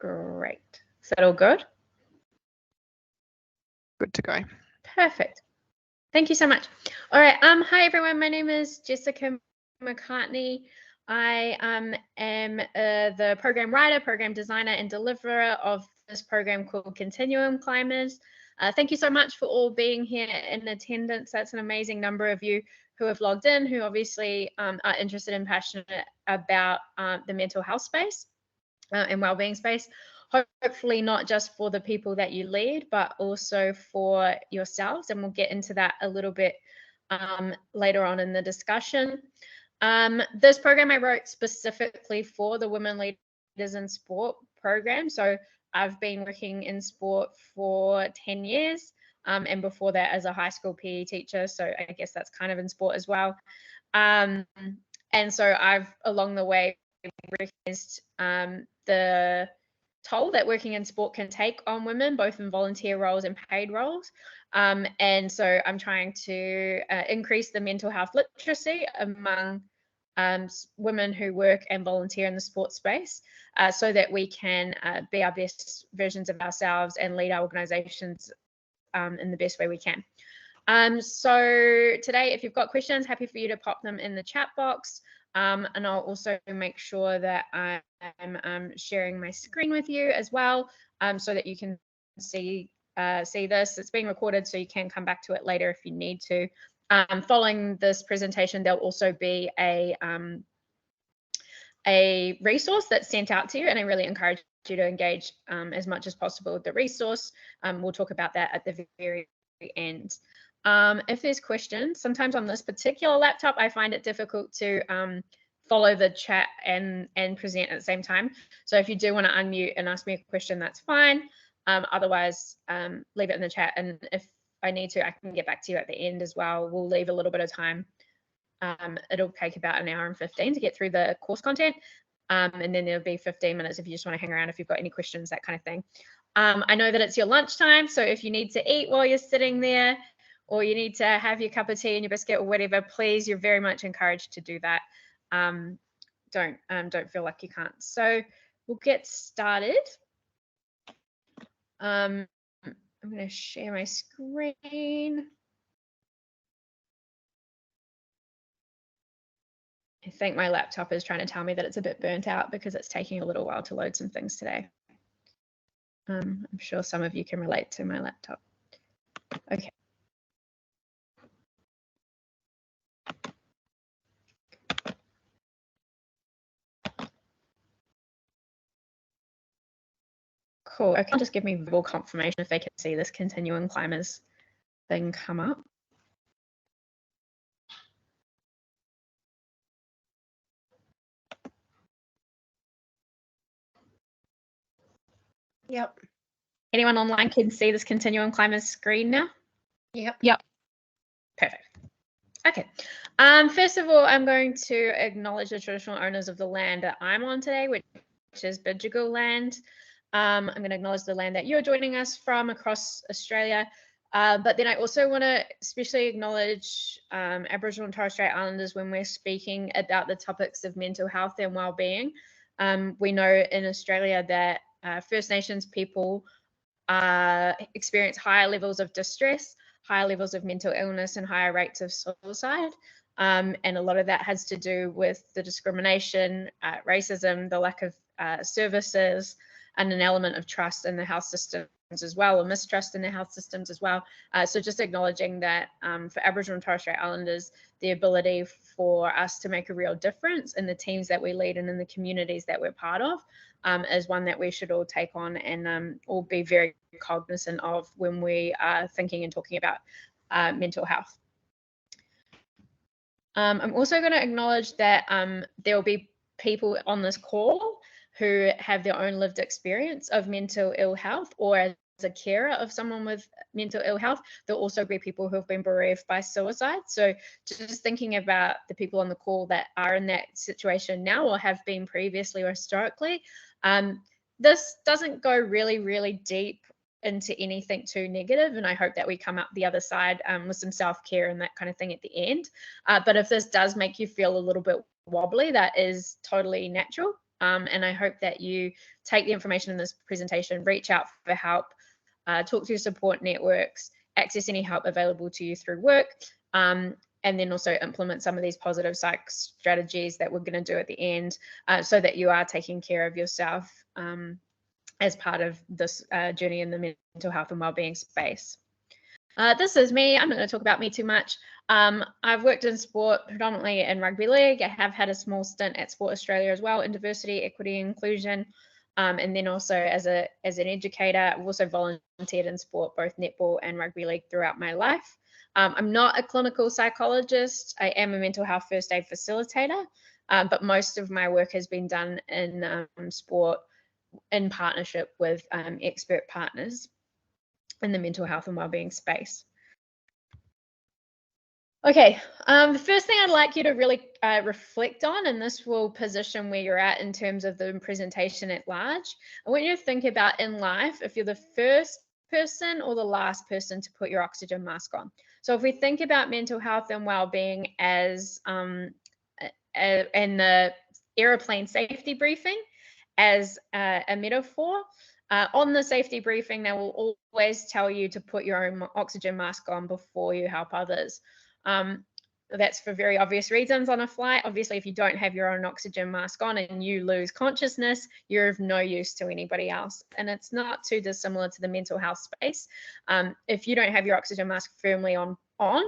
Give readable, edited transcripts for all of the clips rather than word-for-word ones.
Great. Is that all good? Good to go. Perfect. Thank you so much. All right. Hi, everyone. My name is Jessica McCartney. I am the program writer, program designer, and deliverer of this program called Continuum Climbers. Thank you so much for all being here in attendance. That's an amazing number of you who have logged in, who obviously are interested and passionate about the mental health space and wellbeing space. Hopefully not just for the people that you lead, but also for yourselves. And we'll get into that a little bit later on in the discussion. This program I wrote specifically for the Women Leaders in Sport program. So I've been working in sport for 10 years and before that as a high school PE teacher. So I guess that's kind of in sport as well. And so I've along the way recognized the toll that working in sport can take on women, both in volunteer roles and paid roles. And so I'm trying to increase the mental health literacy among women who work and volunteer in the sports space so that we can be our best versions of ourselves and lead our organizations in the best way we can. So today, if you've got questions, happy for you to pop them in the chat box. And I'll also make sure that I'm sharing my screen with you as well, so that you can see this. It's being recorded, so you can come back to it later if you need to. Following this presentation, there'll also be a resource that's sent out to you, and I really encourage you to engage as much as possible with the resource. We'll talk about that at the very end. If there's questions, sometimes on this particular laptop, I find it difficult to follow the chat and present at the same time. So if you do want to unmute and ask me a question, that's fine. Otherwise, leave it in the chat. And if I need to, I can get back to you at the end as well. We'll leave a little bit of time. It'll take about an hour and 15 to get through the course content. And then there'll be 15 minutes if you just want to hang around, if you've got any questions, that kind of thing. I know that it's your lunchtime, so if you need to eat while you're sitting there, or you need to have your cup of tea and your biscuit or whatever, please, you're very much encouraged to do that. Don't feel like you can't. So we'll get started. I'm going to share my screen. I think my laptop is trying to tell me that it's a bit burnt out because it's taking a little while to load some things today. I'm sure some of you can relate to my laptop. Okay. Cool. Okay, just give me verbal confirmation if they can see this Continuum Climbers thing come up. Yep. Anyone online can see this Continuum Climbers screen now? Yep. Yep. Perfect. Okay. First of all, I'm going to acknowledge the traditional owners of the land that I'm on today, which is Bidjigal land. I'm going to acknowledge the land that you're joining us from across Australia. But then I also want to especially acknowledge Aboriginal and Torres Strait Islanders when we're speaking about the topics of mental health and well-being. We know in Australia that First Nations people experience higher levels of distress, higher levels of mental illness, and higher rates of suicide. And a lot of that has to do with the discrimination, racism, the lack of services, and an element of trust in the health systems as well, or mistrust in the health systems as well. So just acknowledging that for Aboriginal and Torres Strait Islanders, the ability for us to make a real difference in the teams that we lead and in the communities that we're part of is one that we should all take on and all be very cognizant of when we are thinking and talking about mental health. I'm also going to acknowledge that there will be people on this call who have their own lived experience of mental ill health, or as a carer of someone with mental ill health. There'll also be people who have been bereaved by suicide. So just thinking about the people on the call that are in that situation now or have been previously or historically, this doesn't go really, really deep into anything too negative, and I hope that we come up the other side with some self-care and that kind of thing at the end. But if this does make you feel a little bit wobbly, that is totally natural. And I hope that you take the information in this presentation, reach out for help, talk to your support networks, access any help available to you through work, and then also implement some of these positive psych strategies that we're going to do at the end, so that you are taking care of yourself as part of this journey in the mental health and wellbeing space. This is me. I'm not going to talk about me too much. I've worked in sport predominantly in rugby league. I have had a small stint at Sport Australia as well in diversity, equity, and inclusion. And then also as an educator, I've also volunteered in sport, both netball and rugby league throughout my life. I'm not a clinical psychologist. I am a mental health first aid facilitator, but most of my work has been done in sport in partnership with expert partners in the mental health and wellbeing space. Okay, the first thing I'd like you to really reflect on, and this will position where you're at in terms of the presentation at large. I want you to think about in life, if you're the first person or the last person to put your oxygen mask on. So if we think about mental health and wellbeing as in the airplane safety briefing as a metaphor, on the safety briefing, they will always tell you to put your own oxygen mask on before you help others. That's for very obvious reasons on a flight. Obviously, if you don't have your own oxygen mask on and you lose consciousness, you're of no use to anybody else. And it's not too dissimilar to the mental health space. If you don't have your oxygen mask firmly on,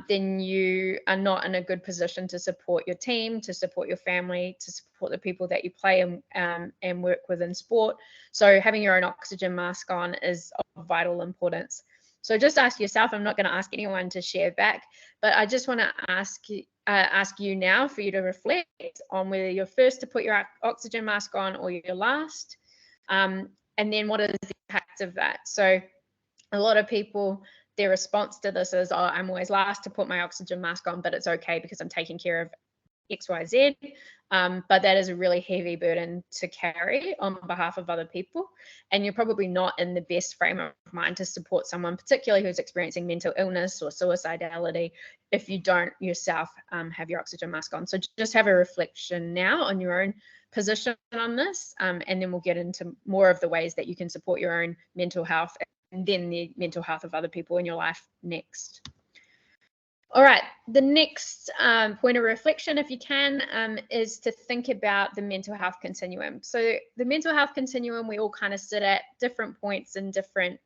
then you are not in a good position to support your team, to support your family, to support the people that you play and work with in sport. So having your own oxygen mask on is of vital importance. So just ask yourself, I'm not going to ask anyone to share back, but I just want to ask you now for you to reflect on whether you're first to put your oxygen mask on or you're last, and then what is the impact of that. So a lot of people, their response to this is, oh, I'm always last to put my oxygen mask on, but it's okay because I'm taking care of XYZ. But that is a really heavy burden to carry on behalf of other people. And you're probably not in the best frame of mind to support someone, particularly who's experiencing mental illness or suicidality, if you don't yourself have your oxygen mask on. So just have a reflection now on your own position on this, and then we'll get into more of the ways that you can support your own mental health and then the mental health of other people in your life next. All right, the next point of reflection, if you can, is to think about the mental health continuum. So the mental health continuum, we all kind of sit at different points in different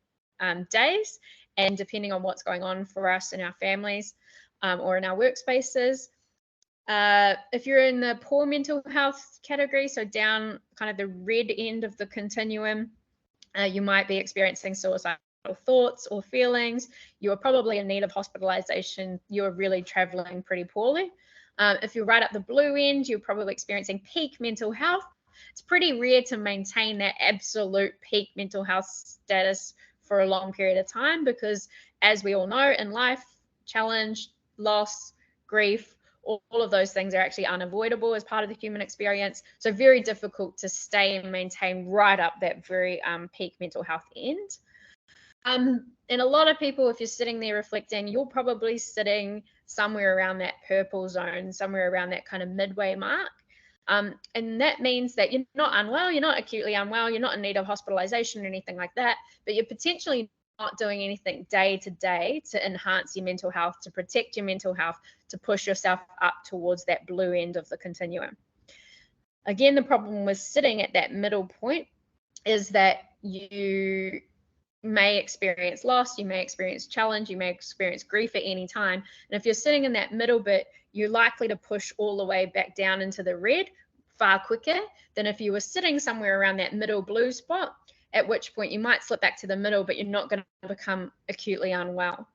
days, and depending on what's going on for us in our families or in our workspaces. If you're in the poor mental health category, so down kind of the red end of the continuum, you might be experiencing suicidal thoughts or feelings. You're probably in need of hospitalization. You're really traveling pretty poorly. If you're right at the blue end, you're probably experiencing peak mental health. It's pretty rare to maintain that absolute peak mental health status for a long period of time because, as we all know, in life, challenge, loss, grief, all of those things are actually unavoidable as part of the human experience. So very difficult to stay and maintain right up that very peak mental health end. And a lot of people, if you're sitting there reflecting, you're probably sitting somewhere around that purple zone, somewhere around that kind of midway mark. And that means that you're not unwell, you're not acutely unwell, you're not in need of hospitalization or anything like that, but you're potentially not doing anything day to day to enhance your mental health, to protect your mental health, to push yourself up towards that blue end of the continuum. Again, the problem with sitting at that middle point is that you may experience loss, you may experience challenge, you may experience grief at any time. And if you're sitting in that middle bit, you're likely to push all the way back down into the red far quicker than if you were sitting somewhere around that middle blue spot, at which point you might slip back to the middle, but you're not going to become acutely unwell.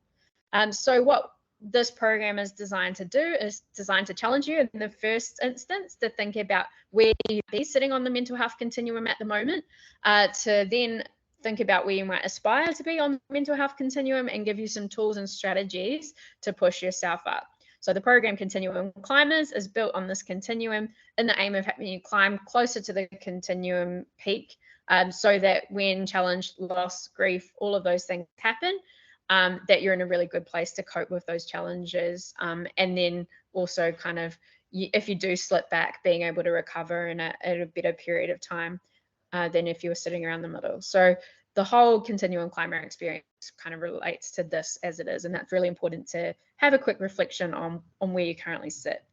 So what this program is designed to do is designed to challenge you in the first instance to think about where you be sitting on the mental health continuum at the moment, to then think about where you might aspire to be on the mental health continuum and give you some tools and strategies to push yourself up. So the program Continuum Climbers is built on this continuum in the aim of having you climb closer to the continuum peak, so that when challenge, loss, grief, all of those things happen, that you're in a really good place to cope with those challenges, and then also kind of if you do slip back, being able to recover at a better period of time than if you were sitting around the middle. So the whole continuum climber experience kind of relates to this as it is, and that's really important to have a quick reflection on where you currently sit.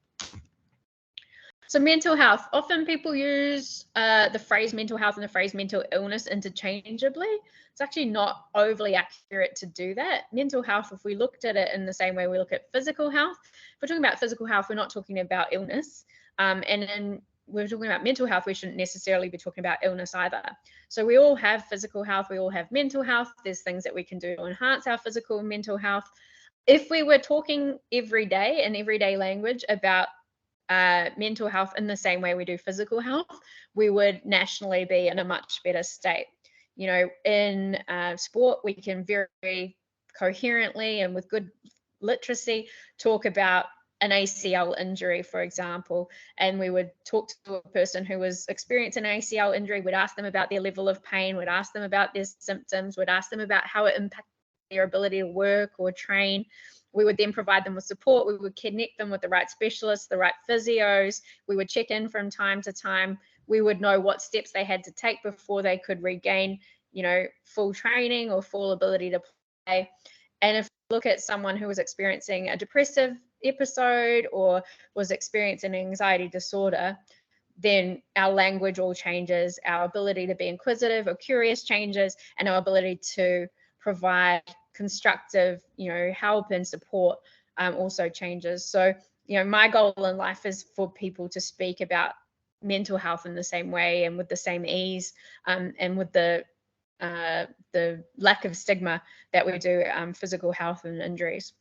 So mental health, often people use the phrase mental health and the phrase mental illness interchangeably. It's actually not overly accurate to do that. Mental health, if we looked at it in the same way we look at physical health, if we're talking about physical health, we're not talking about illness. And then we're talking about mental health, we shouldn't necessarily be talking about illness either. So we all have physical health, we all have mental health. There's things that we can do to enhance our physical and mental health. If we were talking every day in everyday language about mental health in the same way we do physical health, we would nationally be in a much better state. You know, in sport, we can very coherently and with good literacy talk about an ACL injury, for example, and we would talk to a person who was experiencing an ACL injury. We'd ask them about their level of pain, we'd ask them about their symptoms, we'd ask them about how it impacts their ability to work or train. We would then provide them with support. We would connect them with the right specialists, the right physios. We would check in from time to time. We would know what steps they had to take before they could regain, you know, full training or full ability to play. And if you look at someone who was experiencing a depressive episode or was experiencing an anxiety disorder, then our language all changes, our ability to be inquisitive or curious changes, and our ability to provide constructive, you know, help and support also changes. So, you know, my goal in life is for people to speak about mental health in the same way and with the same ease and with the lack of stigma that we do physical health and injuries.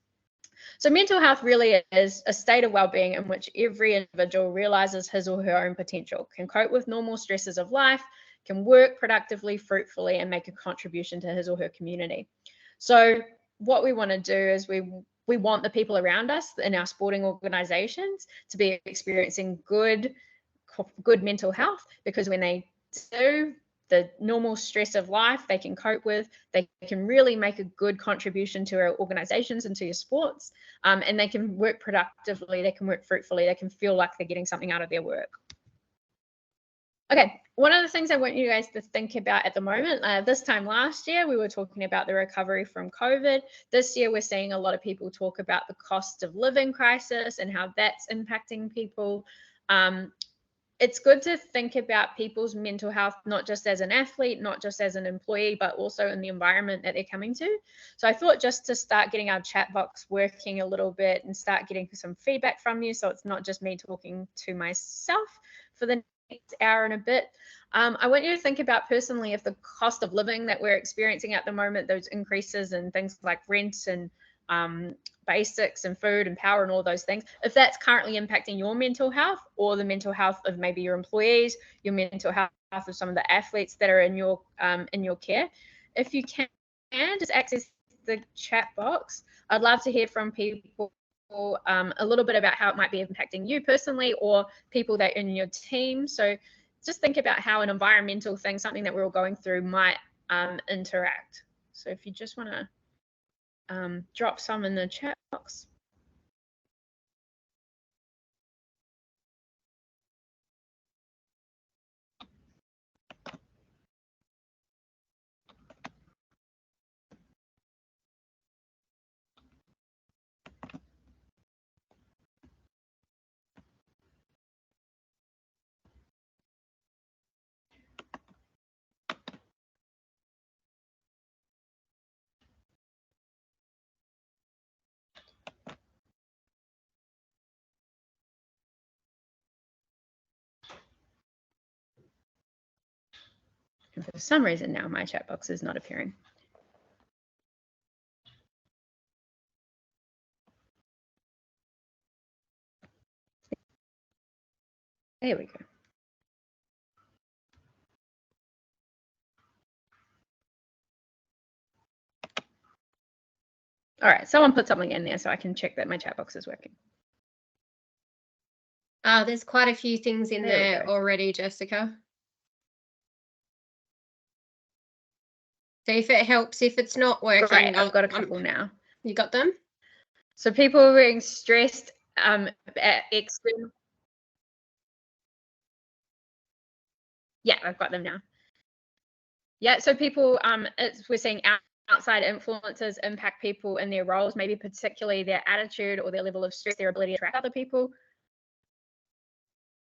So mental health really is a state of well-being in which every individual realizes his or her own potential, can cope with normal stresses of life, can work productively, fruitfully, and make a contribution to his or her community. So what we want to do is we want the people around us in our sporting organizations to be experiencing good mental health, because when they do, the normal stress of life they can cope with, they can really make a good contribution to our organizations and to your sports, and they can work productively, they can work fruitfully, they can feel like they're getting something out of their work. Okay, one of the things I want you guys to think about at the moment, this time last year, we were talking about the recovery from COVID. This year, we're seeing a lot of people talk about the cost of living crisis and how that's impacting people. It's good to think about people's mental health, not just as an athlete, not just as an employee, but also in the environment that they're coming to. So I thought just to start getting our chat box working a little bit and start getting some feedback from you, so it's not just me talking to myself for the next hour and a bit. I want you to think about personally if the cost of living that we're experiencing at the moment, those increases in things like rent and basics and food and power and all those things, if that's currently impacting your mental health or the mental health of maybe your employees, your mental health of some of the athletes that are in your care. If you can just access the chat box, I'd love to hear from people a little bit about how it might be impacting you personally or people that are in your team. So just think about how an environmental thing, something that we're all going through, might interact. So if you just want to drop some in the chat box. And for some reason now my chat box is not appearing. There we go. All right, someone put something in there so I can check that my chat box is working. There's quite a few things in there already, Jessica. So if it helps, if it's not working. Right, I've got a couple now. You got them? So people are being stressed at extreme. Yeah, I've got them now. Yeah, so people, we're seeing outside influences impact people in their roles, maybe particularly their attitude or their level of stress, their ability to attract other people.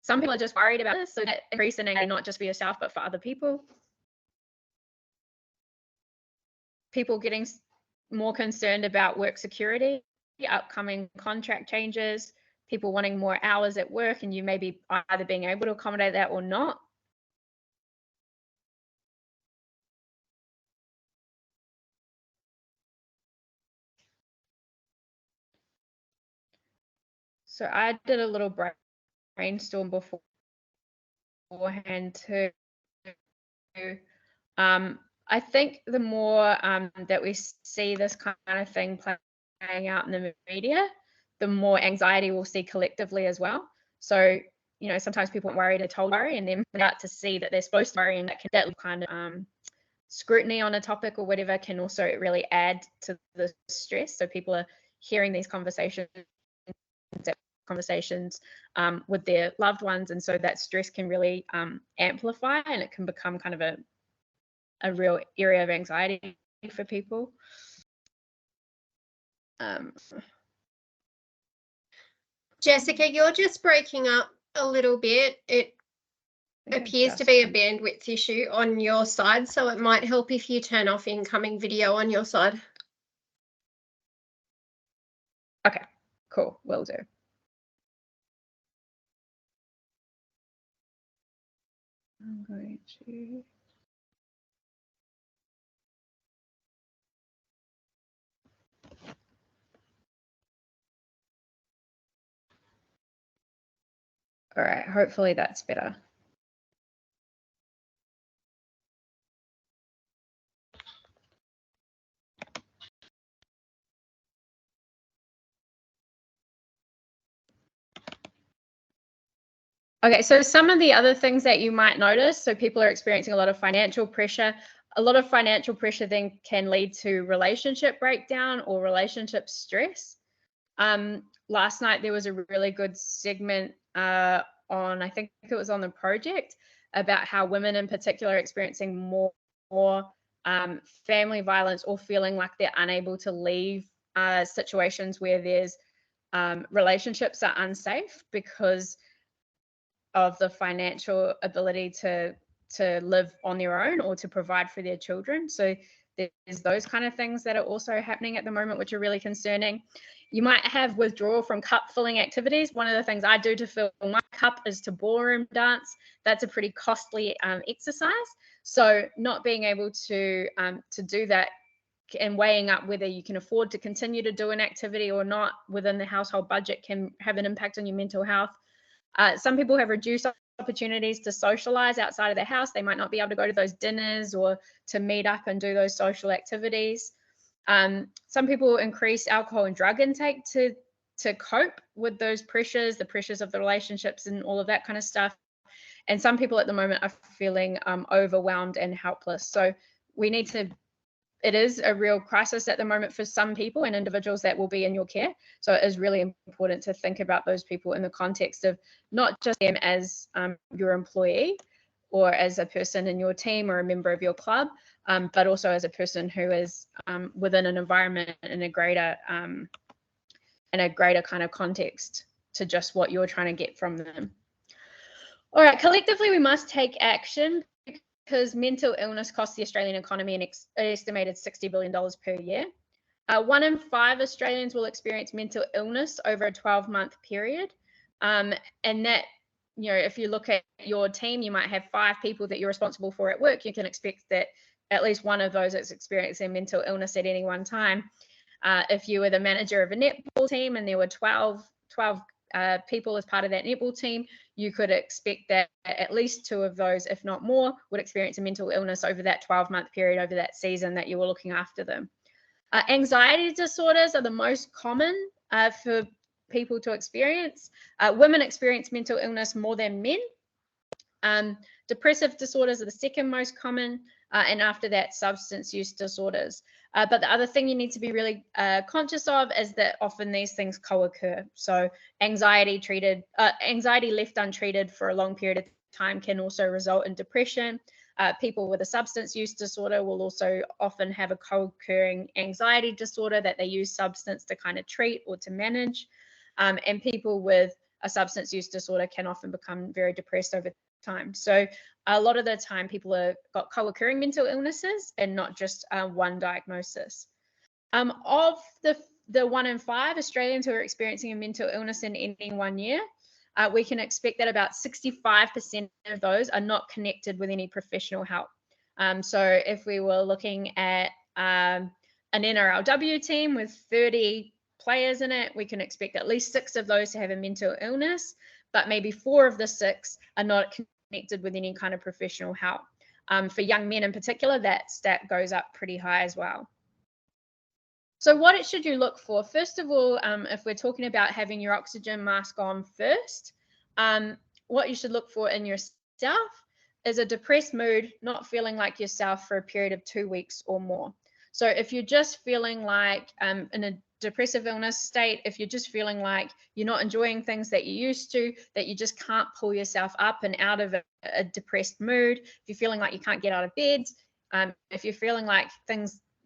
Some people are just worried about this, so that increase in anxiety, not just for yourself, but for other people. People getting more concerned about work security, upcoming contract changes, people wanting more hours at work, and you may be either being able to accommodate that or not. So I did a little brainstorm beforehand too. I think the more that we see this kind of thing playing out in the media, the more anxiety we'll see collectively as well. So, you know, sometimes people worry, they're told worry, and then start to see that they're supposed to worry, and that kind of scrutiny on a topic or whatever can also really add to the stress. So people are hearing these conversations with their loved ones, and so that stress can really amplify, and it can become kind of a real area of anxiety for people. Jessica, you're just breaking up a little bit. It appears to be a bandwidth issue on your side, so it might help if you turn off incoming video on your side. Okay, cool, will do. I'm going to... All right, hopefully that's better. Okay, so some of the other things that you might notice, so people are experiencing a lot of financial pressure. A lot of financial pressure then can lead to relationship breakdown or relationship stress. Last night there was a really good segment on, I think it was on The Project, about how women in particular are experiencing more family violence or feeling like they're unable to leave situations where there's relationships are unsafe because of the financial ability to live on their own or to provide for their children. So there's those kind of things that are also happening at the moment, which are really concerning. You might have withdrawal from cup filling activities. One of the things I do to fill my cup is to ballroom dance. That's a pretty costly exercise. So not being able to do that and weighing up whether you can afford to continue to do an activity or not within the household budget can have an impact on your mental health. Some people have reduced opportunities to socialize outside of their house. They might not be able to go to those dinners or to meet up and do those social activities. Some people increase alcohol and drug intake to cope with those pressures, the pressures of the relationships and all of that kind of stuff. And some people at the moment are feeling overwhelmed and helpless. So we need to, it is a real crisis at the moment for some people and individuals that will be in your care. So it is really important to think about those people in the context of not just them as your employee or as a person in your team or a member of your club, but also as a person who is within an environment in a greater kind of context to just what you're trying to get from them. All right, collectively we must take action, because mental illness costs the Australian economy an estimated $60 billion per year. 1 in 5 Australians will experience mental illness over a 12-month period. And that, you know, if you look at your team, you might have 5 people that you're responsible for at work. You can expect that at least one of those is experiencing mental illness at any one time. If you were the manager of a netball team and there were 12 people as part of that netball team, you could expect that at least 2 of those, if not more, would experience a mental illness over that 12-month period, over that season that you were looking after them. Anxiety disorders are the most common for people to experience. Women experience mental illness more than men. Depressive disorders are the second most common, and after that, substance use disorders. But the other thing you need to be really conscious of is that often these things co-occur. So anxiety left untreated for a long period of time can also result in depression. People with a substance use disorder will also often have a co-occurring anxiety disorder that they use substance to kind of treat or to manage. And people with a substance use disorder can often become very depressed over time. So a lot of the time people have got co-occurring mental illnesses and not just one diagnosis. Of the 1 in 5 Australians who are experiencing a mental illness in any 1 year, we can expect that about 65% of those are not connected with any professional help. So if we were looking at an NRLW team with 30 players in it, we can expect at least 6 of those to have a mental illness, but maybe 4 of the 6 are not connected with any kind of professional help. For young men in particular, that stat goes up pretty high as well. So what should you look for? First of all, if we're talking about having your oxygen mask on first, what you should look for in yourself is a depressed mood, not feeling like yourself for a period of 2 weeks or more. So if you're just feeling like in a depressive illness state, if you're just feeling like you're not enjoying things that you used to, that you just can't pull yourself up and out of a depressed mood, if you're feeling like you can't get out of bed, if you're feeling like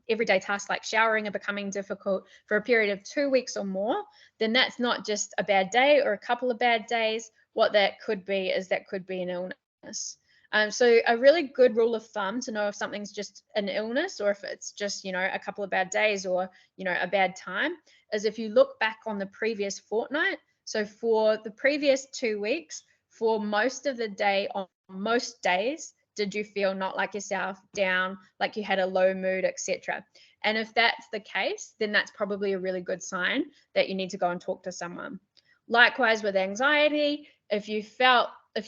everyday tasks like showering are becoming difficult for a period of 2 weeks or more, then that's not just a bad day or a couple of bad days. What that could be is that could be an illness. So a really good rule of thumb to know if something's just an illness or if it's just, a couple of bad days or, a bad time is if you look back on the previous fortnight. So for the previous 2 weeks, for most of the day, on most days, did you feel not like yourself, down, like you had a low mood, etc.? And if that's the case, then that's probably a really good sign that you need to go and talk to someone. Likewise with anxiety, if you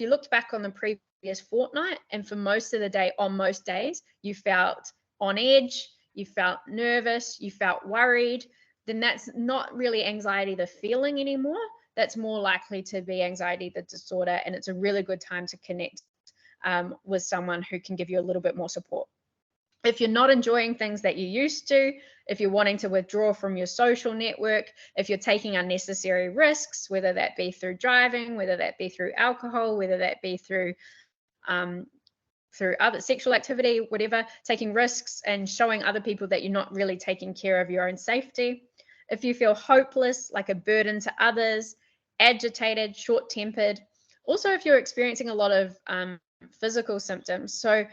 looked back on the previous fortnight and for most of the day, on most days, you felt on edge, you felt nervous, you felt worried, then that's not really anxiety, the feeling anymore. That's more likely to be anxiety, the disorder, and it's a really good time to connect with someone who can give you a little bit more support. If you're not enjoying things that you used to, if you're wanting to withdraw from your social network, if you're taking unnecessary risks, whether that be through driving, whether that be through alcohol, whether that be through other sexual activity, whatever, taking risks and showing other people that you're not really taking care of your own safety. If you feel hopeless, like a burden to others, agitated, short-tempered. Also, if you're experiencing a lot of physical symptoms. So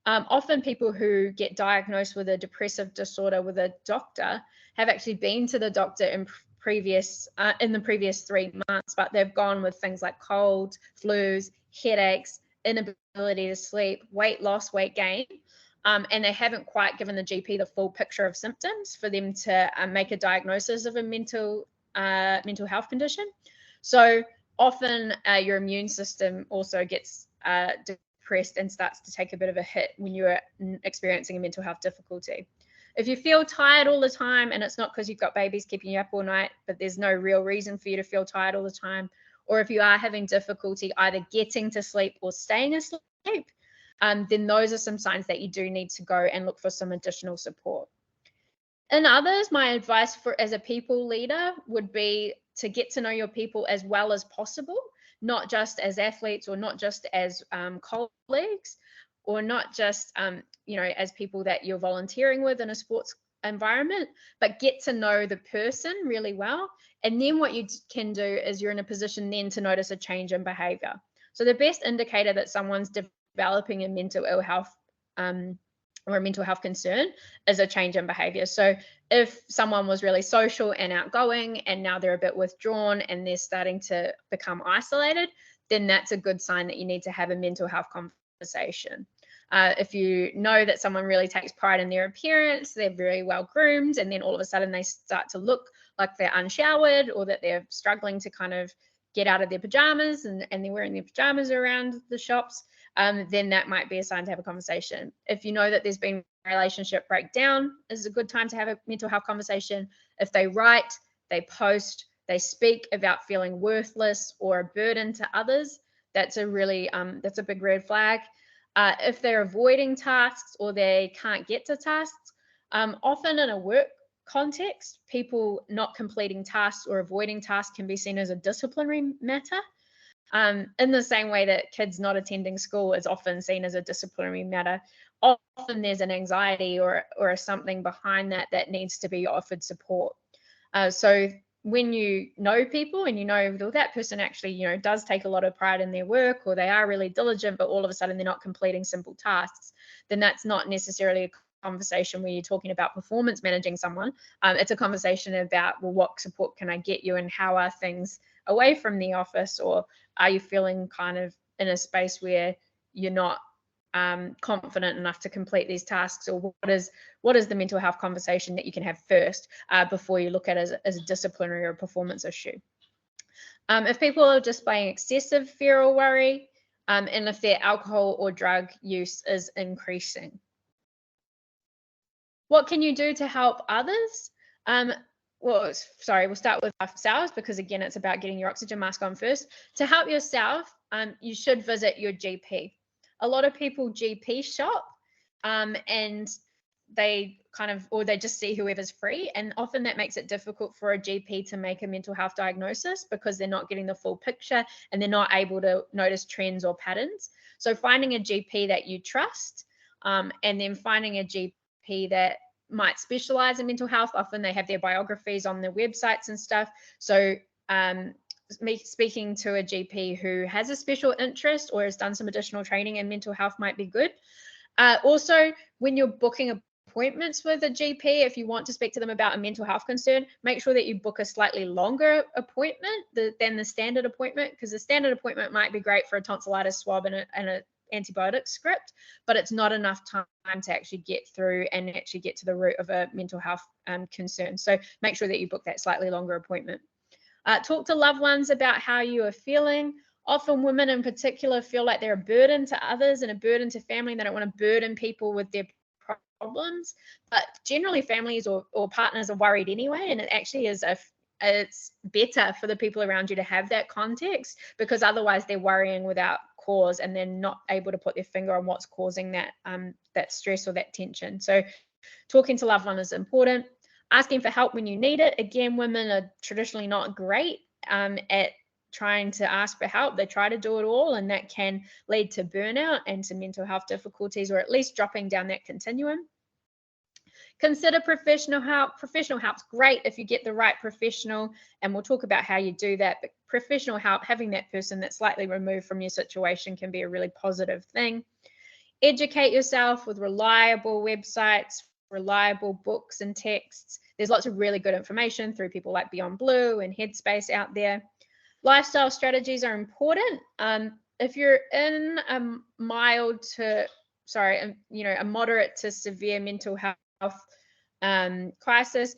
often people who get diagnosed with a depressive disorder with a doctor have actually been to the doctor in the previous 3 months, but they've gone with things like colds, flus, headaches, inability to sleep, weight loss, weight gain, and they haven't quite given the GP the full picture of symptoms for them to make a diagnosis of a mental health condition. So often your immune system also gets depressed and starts to take a bit of a hit when you're experiencing a mental health difficulty. If you feel tired all the time, and it's not because you've got babies keeping you up all night, but there's no real reason for you to feel tired all the time, or if you are having difficulty either getting to sleep or staying asleep, then those are some signs that you do need to go and look for some additional support. In others, my advice as a people leader would be to get to know your people as well as possible, not just as athletes or not just as colleagues or not just, as people that you're volunteering with in a sports environment, but get to know the person really well. And then what you can do is you're in a position then to notice a change in behavior. So the best indicator that someone's developing a mental ill health or a mental health concern is a change in behavior. So if someone was really social and outgoing and now they're a bit withdrawn and they're starting to become isolated, then that's a good sign that you need to have a mental health conversation. If you know that someone really takes pride in their appearance, they're very well groomed, and then all of a sudden they start to look like they're unshowered or that they're struggling to kind of get out of their pajamas and they're wearing their pajamas around the shops, then that might be a sign to have a conversation. If you know that there's been a relationship breakdown, this is a good time to have a mental health conversation. If they write, they post, they speak about feeling worthless or a burden to others, that's a really, that's a big red flag. If they're avoiding tasks or they can't get to tasks, Often in a work context, people not completing tasks or avoiding tasks can be seen as a disciplinary matter. In the same way that kids not attending school is often seen as a disciplinary matter, often there's an anxiety or something behind that needs to be offered support. So when you know people and you know that person actually, does take a lot of pride in their work, or they are really diligent, but all of a sudden they're not completing simple tasks, then that's not necessarily a conversation where you're talking about performance managing someone. It's a conversation about, well, what support can I get you, and how are things away from the office, or are you feeling kind of in a space where you're not confident enough to complete these tasks, or what is the mental health conversation that you can have first before you look at it as a disciplinary or performance issue. If people are displaying excessive fear or worry, and if their alcohol or drug use is increasing. What can you do to help others? We'll start with ourselves, because again, it's about getting your oxygen mask on first. To help yourself, you should visit your GP. A lot of people GP shop, and they they just see whoever's free, and often that makes it difficult for a GP to make a mental health diagnosis, because they're not getting the full picture and they're not able to notice trends or patterns. So finding a GP that you trust, and then finding a GP that might specialize in mental health. Often they have their biographies on their websites and stuff. So speaking to a GP who has a special interest or has done some additional training in mental health might be good. Also, when you're booking appointments with a GP, if you want to speak to them about a mental health concern, make sure that you book a slightly longer appointment than the standard appointment, because the standard appointment might be great for a tonsillitis swab and a antibiotic script, but it's not enough time to actually get through and actually get to the root of a mental health concern. So make sure that you book that slightly longer appointment. Talk to loved ones about how you are feeling. Often women in particular feel like they're a burden to others and a burden to family. They don't want to burden people with their problems, but generally families or partners are worried anyway, and it actually is it's better for the people around you to have that context, because otherwise they're worrying without cause and they're not able to put their finger on what's causing that that stress or that tension. So talking to loved one is important. Asking for help when you need it. Again, women are traditionally not great at trying to ask for help. They try to do it all, and that can lead to burnout and to mental health difficulties, or at least dropping down that continuum. Consider professional help. Professional help's great if you get the right professional, and we'll talk about how you do that. But professional help, having that person that's slightly removed from your situation, can be a really positive thing. Educate yourself with reliable websites, reliable books and texts. There's lots of really good information through people like Beyond Blue and Headspace out there. Lifestyle strategies are important. If you're in a moderate to severe mental health crisis,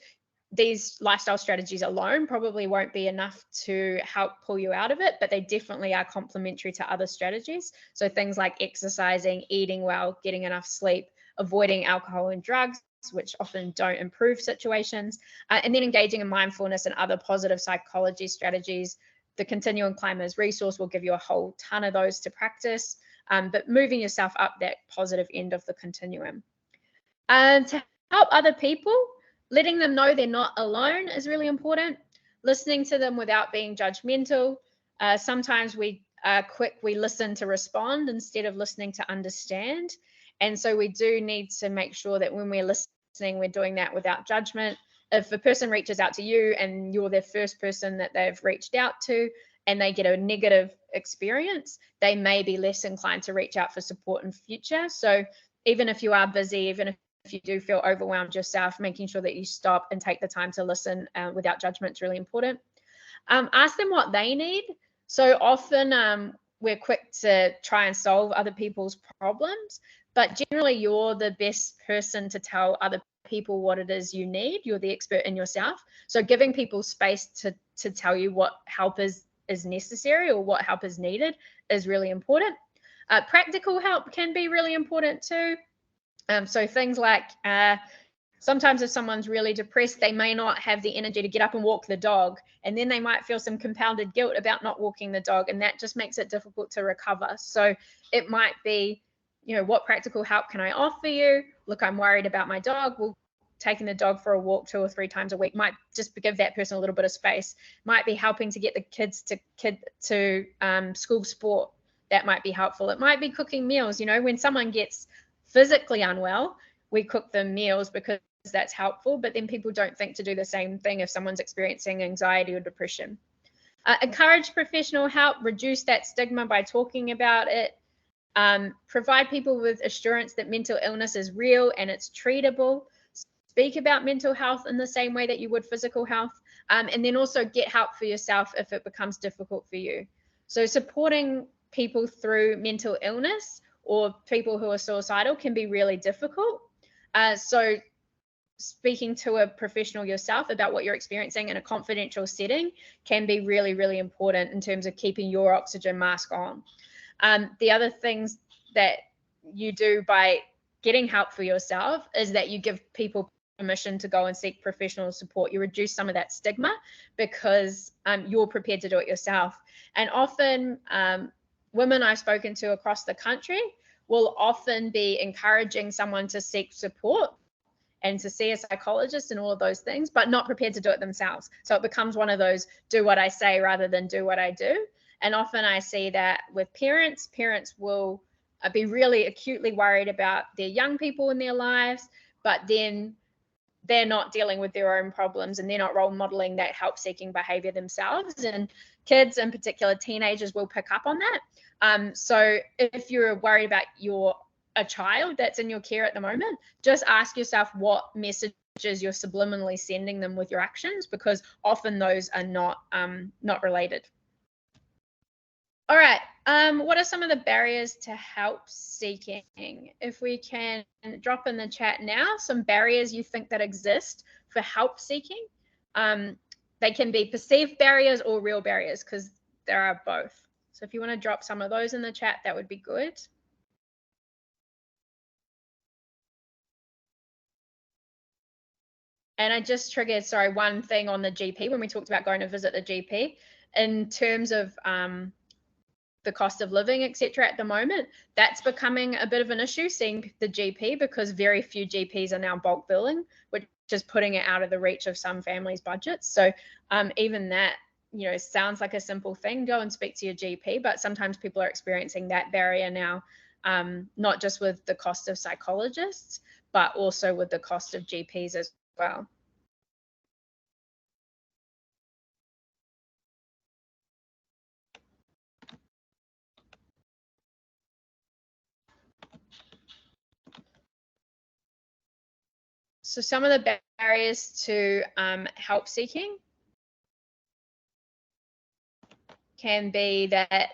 these lifestyle strategies alone probably won't be enough to help pull you out of it, but they definitely are complementary to other strategies. So things like exercising, eating well, getting enough sleep, avoiding alcohol and drugs, which often don't improve situations, and then engaging in mindfulness and other positive psychology strategies. The Continuum Climbers resource will give you a whole ton of those to practice, but moving yourself up that positive end of the continuum. And to help other people, letting them know they're not alone is really important. Listening to them without being judgmental. Sometimes we listen to respond instead of listening to understand. And so we do need to make sure that when we're listening, we're doing that without judgment. If a person reaches out to you and you're the first person that they've reached out to, and they get a negative experience, they may be less inclined to reach out for support in future. So even if you are busy, even if you do feel overwhelmed yourself, making sure that you stop and take the time to listen without judgment is really important. Ask them what they need. So often we're quick to try and solve other people's problems, but generally you're the best person to tell other people what it is you need. You're the expert in yourself. So giving people space to tell you what help is necessary or what help is needed is really important. Practical help can be really important too. So things like sometimes if someone's really depressed, they may not have the energy to get up and walk the dog, and then they might feel some compounded guilt about not walking the dog, and that just makes it difficult to recover. So it might be, what practical help can I offer you? Look, I'm worried about my dog. Well, taking the dog for a walk 2 or 3 times a week might just give that person a little bit of space. Might be helping to get the kids to school sport. That might be helpful. It might be cooking meals. You know, when someone gets physically unwell, we cook them meals because that's helpful, but then people don't think to do the same thing if someone's experiencing anxiety or depression. Encourage professional help, reduce that stigma by talking about it, provide people with assurance that mental illness is real and it's treatable, speak about mental health in the same way that you would physical health, and then also get help for yourself if it becomes difficult for you. So supporting people through mental illness or people who are suicidal can be really difficult. So speaking to a professional yourself about what you're experiencing in a confidential setting can be really, really important in terms of keeping your oxygen mask on. The other things that you do by getting help for yourself is that you give people permission to go and seek professional support. You reduce some of that stigma because you're prepared to do it yourself. And often women I've spoken to across the country will often be encouraging someone to seek support and to see a psychologist and all of those things, but not prepared to do it themselves. So it becomes one of those do what I say rather than do what I do. And often I see that with parents will be really acutely worried about their young people in their lives, but then they're not dealing with their own problems and they're not role modeling that help-seeking behavior themselves. And kids, in particular teenagers, will pick up on that. So if you're worried about a child that's in your care at the moment, just ask yourself what messages you're subliminally sending them with your actions, because often those are not related. All right, what are some of the barriers to help seeking? If we can drop in the chat now some barriers you think that exist for help seeking. They can be perceived barriers or real barriers, because there are both. So if you want to drop some of those in the chat, that would be good. And I just triggered, sorry, one thing on the GP when we talked about going to visit the GP in terms of the cost of living, etc. At the moment, that's becoming a bit of an issue, seeing the GP, because very few GPs are now bulk billing, which is putting it out of the reach of some families' budgets. So even that, you know, sounds like a simple thing, go and speak to your GP, but sometimes people are experiencing that barrier now, not just with the cost of psychologists, but also with the cost of GPs as well. So some of the barriers to help seeking can be that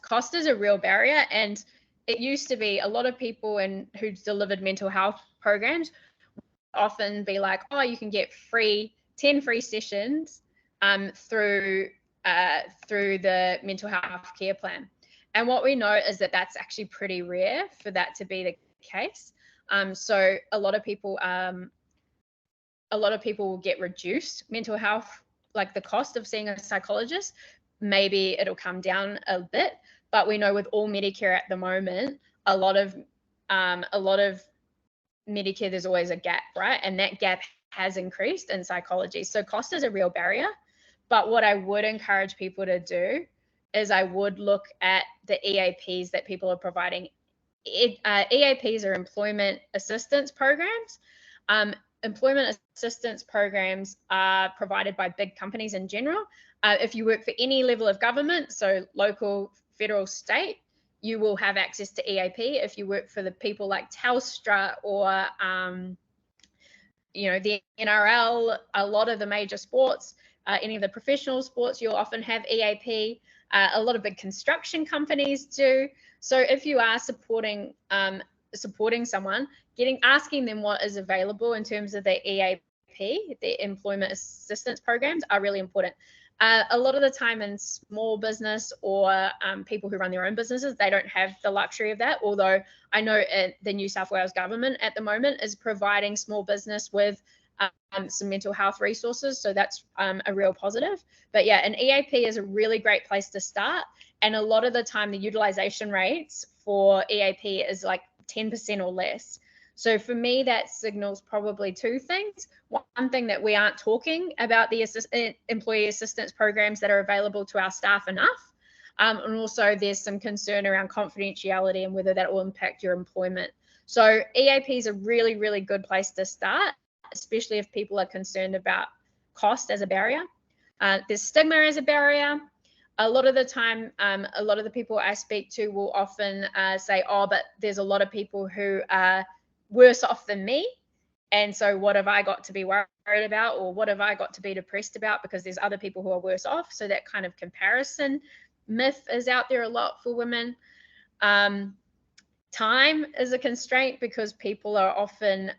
cost is a real barrier, and it used to be a lot of people who delivered mental health programs often be like, oh, you can get 10 free sessions through the mental health care plan. And what we know is that that's actually pretty rare for that to be the case. So a lot of people will get reduced mental health, like the cost of seeing a psychologist. Maybe it'll come down a bit, but we know with all Medicare at the moment, a lot of Medicare, there's always a gap, right? And that gap has increased in psychology. So cost is a real barrier. But what I would encourage people to do is I would look at the EAPs that people are providing. EAPs are employment assistance programs. Employment assistance programs are provided by big companies in general. If you work for any level of government, so local, federal, state, you will have access to EAP. If you work for the people like Telstra or you know, the NRL, a lot of the major sports, any of the professional sports, you'll often have EAP. A lot of big construction companies do. So if you are supporting someone, asking them what is available in terms of the EAP, the employment assistance programs, are really important. A lot of the time in small business or people who run their own businesses, they don't have the luxury of that. Although I know the New South Wales government at the moment is providing small business with some mental health resources. So that's a real positive. But yeah, an EAP is a really great place to start. And a lot of the time the utilization rates for EAP is like 10% or less. So for me, that signals probably two things. One thing, that we aren't talking about the employee assistance programs that are available to our staff enough. And also there's some concern around confidentiality and whether that will impact your employment. So EAP is a really, really good place to start, especially if people are concerned about cost as a barrier. There's stigma as a barrier. A lot of the time, a lot of the people I speak to will often say, oh, but there's a lot of people who are worse off than me. And so what have I got to be worried about, or what have I got to be depressed about, because there's other people who are worse off. So that kind of comparison myth is out there a lot for women. Time is a constraint because people are often,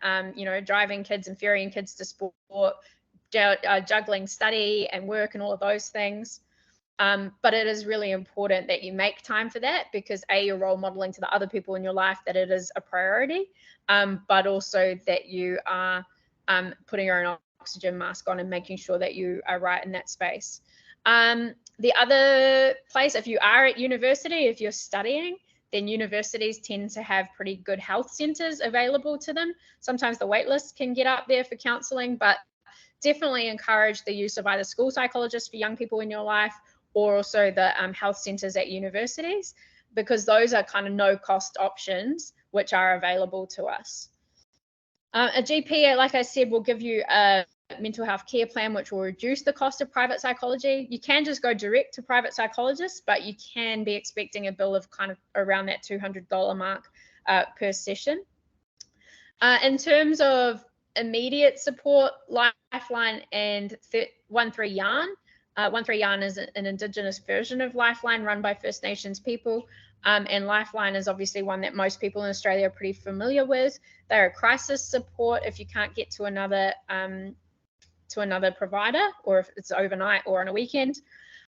driving kids and ferrying kids to sport, juggling study and work and all of those things. But it is really important that you make time for that, because you're role modeling to the other people in your life that it is a priority, but also that you are putting your own oxygen mask on and making sure that you are right in that space. The other place, if you are at university, if you're studying, then universities tend to have pretty good health centres available to them. Sometimes the wait list can get up there for counselling, but definitely encourage the use of either school psychologists for young people in your life, or also the health centres at universities, because those are kind of no-cost options which are available to us. A GP, like I said, will give you a mental health care plan which will reduce the cost of private psychology. You can just go direct to private psychologists, but you can be expecting a bill of kind of around that $200 mark per session. In terms of immediate support, Lifeline and 13 Yarn. 13 Yarn is an Indigenous version of Lifeline run by First Nations people. And Lifeline is obviously one that most people in Australia are pretty familiar with. They're a crisis support if you can't get to another provider, or if it's overnight or on a weekend.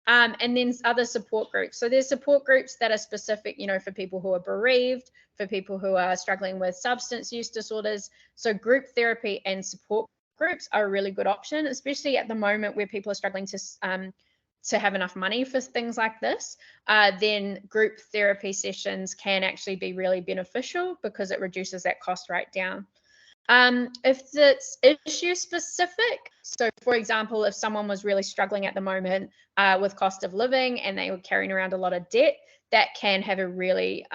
And then other support groups. So there's support groups that are specific, for people who are bereaved, for people who are struggling with substance use disorders. So group therapy and support groups are a really good option, especially at the moment where people are struggling to have enough money for things like this. Then group therapy sessions can actually be really beneficial because it reduces that cost right down. If it's issue specific, so for example, if someone was really struggling at the moment with cost of living and they were carrying around a lot of debt, that can have a really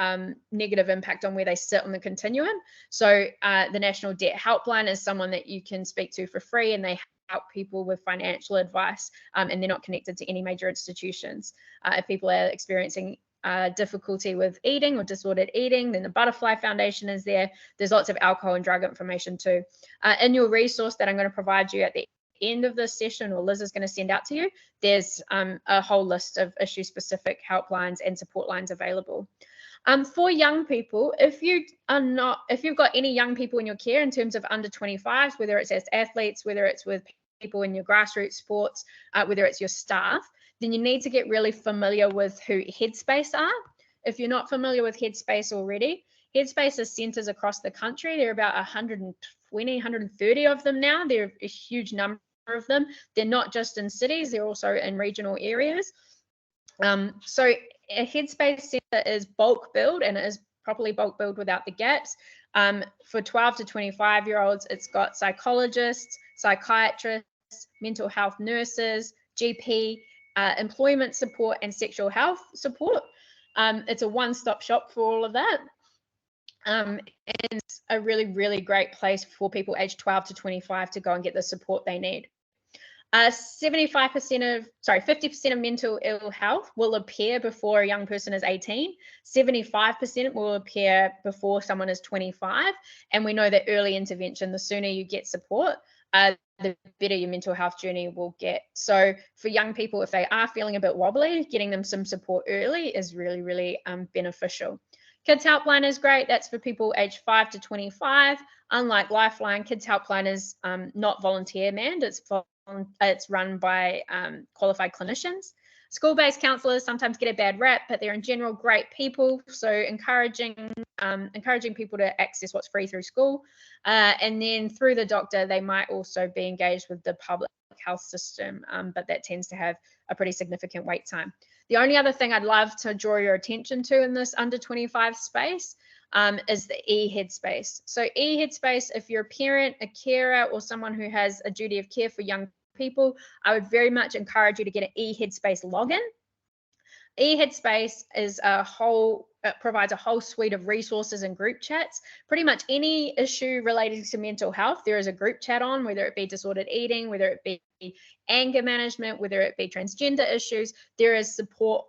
negative impact on where they sit on the continuum. So the National Debt Helpline is someone that you can speak to for free, and they help people with financial advice, and they're not connected to any major institutions. If people are experiencing difficulty with eating or disordered eating, then the Butterfly Foundation is there. There's lots of alcohol and drug information too. In your resource that I'm going to provide you at the end of this session, or Liz is going to send out to you, there's a whole list of issue-specific helplines and support lines available. For young people, if you've got any young people in your care in terms of under 25s, whether it's as athletes, whether it's with people in your grassroots sports, whether it's your staff, then you need to get really familiar with who Headspace are. If you're not familiar with Headspace already, Headspace is centres across the country. There are about 120, 130 of them now. They're a huge number of them. They're not just in cities, they're also in regional areas. So a Headspace centre is bulk billed, and it is properly bulk billed without the gaps. For 12 to 25-year-olds, it's got psychologists, psychiatrists, mental health nurses, GP, employment support, and sexual health support. It's a one-stop shop for all of that. And it's a really, really great place for people aged 12 to 25 to go and get the support they need. 50% of mental ill health will appear before a young person is 18. 75% will appear before someone is 25. And we know that early intervention, the sooner you get support, the better your mental health journey will get. So for young people, if they are feeling a bit wobbly, getting them some support early is really, really beneficial. Kids Helpline is great. That's for people aged 5 to 25. Unlike Lifeline, Kids Helpline is not volunteer manned. It's run by qualified clinicians. School-based counsellors sometimes get a bad rap, but they're in general great people. So encouraging people to access what's free through school. And then through the doctor, they might also be engaged with the public health system, but that tends to have a pretty significant wait time. The only other thing I'd love to draw your attention to in this under 25 space is the e-headspace. So e-headspace, if you're a parent, a carer, or someone who has a duty of care for young people, I would very much encourage you to get an e-headspace login. eHeadspace is provides a whole suite of resources and group chats. Pretty much any issue related to mental health, there is a group chat on, whether it be disordered eating, whether it be anger management, whether it be transgender issues. There is support.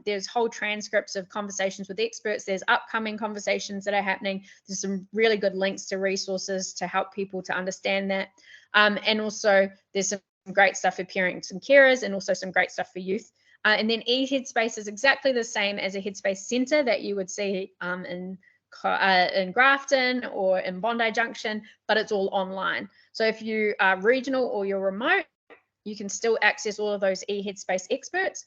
There's whole transcripts of conversations with experts. There's upcoming conversations that are happening. There's some really good links to resources to help people to understand that. And also there's some great stuff for parents and carers, and also some great stuff for youth. And then eHeadspace is exactly the same as a Headspace Centre that you would see in Grafton or in Bondi Junction, but it's all online. So if you are regional or you're remote, you can still access all of those eHeadspace experts.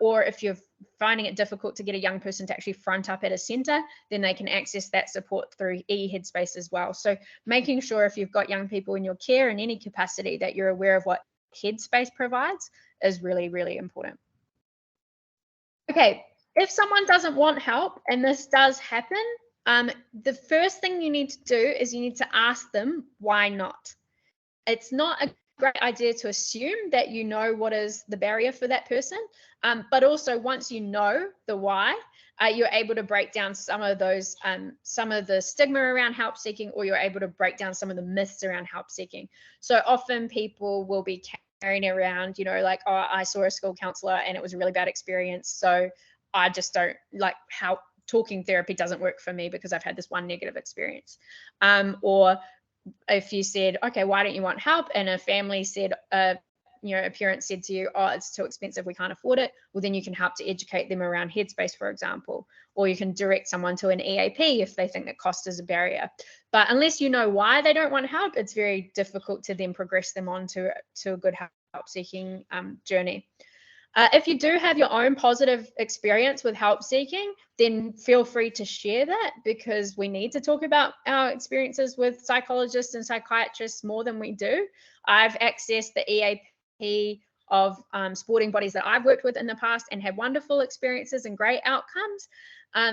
Or if you're finding it difficult to get a young person to actually front up at a centre, then they can access that support through eHeadspace as well. So making sure if you've got young people in your care in any capacity that you're aware of what Headspace provides is really, really important. Okay, if someone doesn't want help, and this does happen, the first thing you need to do is you need to ask them why not. It's not a great idea to assume that you know what is the barrier for that person, but also once you know the why, you're able to break down some of those, some of the stigma around help seeking, or you're able to break down some of the myths around help seeking. So often people will be carrying around, like, oh, I saw a school counselor and it was a really bad experience, so I just don't like how talking therapy doesn't work for me because I've had this one negative experience. Or if you said, okay, why don't you want help? And a family said, a parent said to you, oh, it's too expensive, we can't afford it. Well, then you can help to educate them around Headspace, for example, or you can direct someone to an EAP if they think that cost is a barrier. But unless you know why they don't want help, it's very difficult to then progress them on to a good help seeking journey. If you do have your own positive experience with help seeking, then feel free to share that, because we need to talk about our experiences with psychologists and psychiatrists more than we do. I've accessed the EAP of sporting bodies that I've worked with in the past and had wonderful experiences and great outcomes.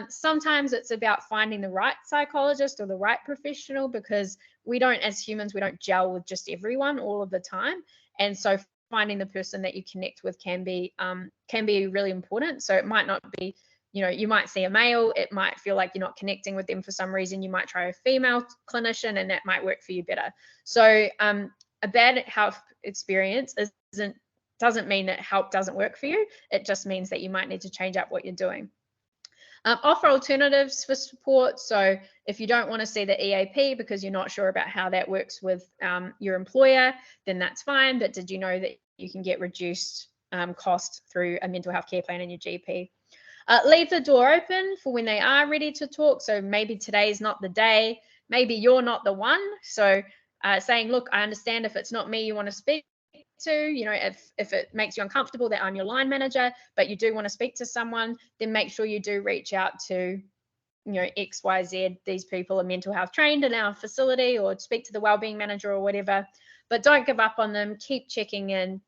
Sometimes it's about finding the right psychologist or the right professional, because we don't, as humans, we don't gel with just everyone all of the time. And so finding the person that you connect with can be really important. So it might not be, you might see a male, it might feel like you're not connecting with them for some reason. You might try a female clinician and that might work for you better. So a bad health experience doesn't mean that help doesn't work for you. It just means that you might need to change up what you're doing. Offer alternatives for support. So if you don't want to see the EAP because you're not sure about how that works with your employer, then that's fine. But did you know that you can get reduced cost through a mental health care plan in your GP? Leave the door open for when they are ready to talk. So maybe today's not the day. Maybe you're not the one. So saying, look, I understand if it's not me you want to speak to, if it makes you uncomfortable that I'm your line manager, but you do want to speak to someone, then make sure you do reach out to, XYZ. These people are mental health trained in our facility, or speak to the wellbeing manager or whatever, but don't give up on them. Keep checking in.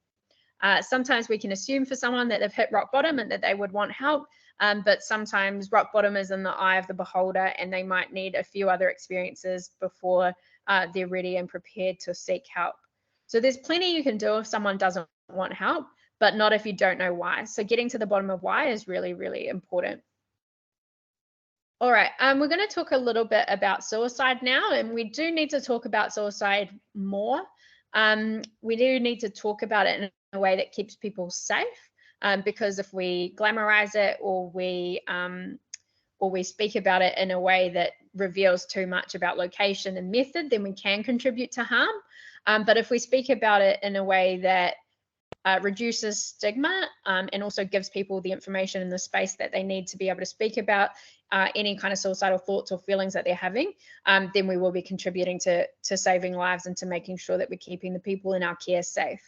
Sometimes we can assume for someone that they've hit rock bottom and that they would want help, but sometimes rock bottom is in the eye of the beholder, and they might need a few other experiences before they're ready and prepared to seek help. So there's plenty you can do if someone doesn't want help, but not if you don't know why. So getting to the bottom of why is really, really important. All right, we're going to talk a little bit about suicide now, and we do need to talk about suicide more. We do need to talk about it in a way that keeps people safe, because if we glamorize it or we speak about it in a way that reveals too much about location and method, then we can contribute to harm. But if we speak about it in a way that reduces stigma and also gives people the information and the space that they need to be able to speak about any kind of suicidal thoughts or feelings that they're having, then we will be contributing to saving lives and to making sure that we're keeping the people in our care safe.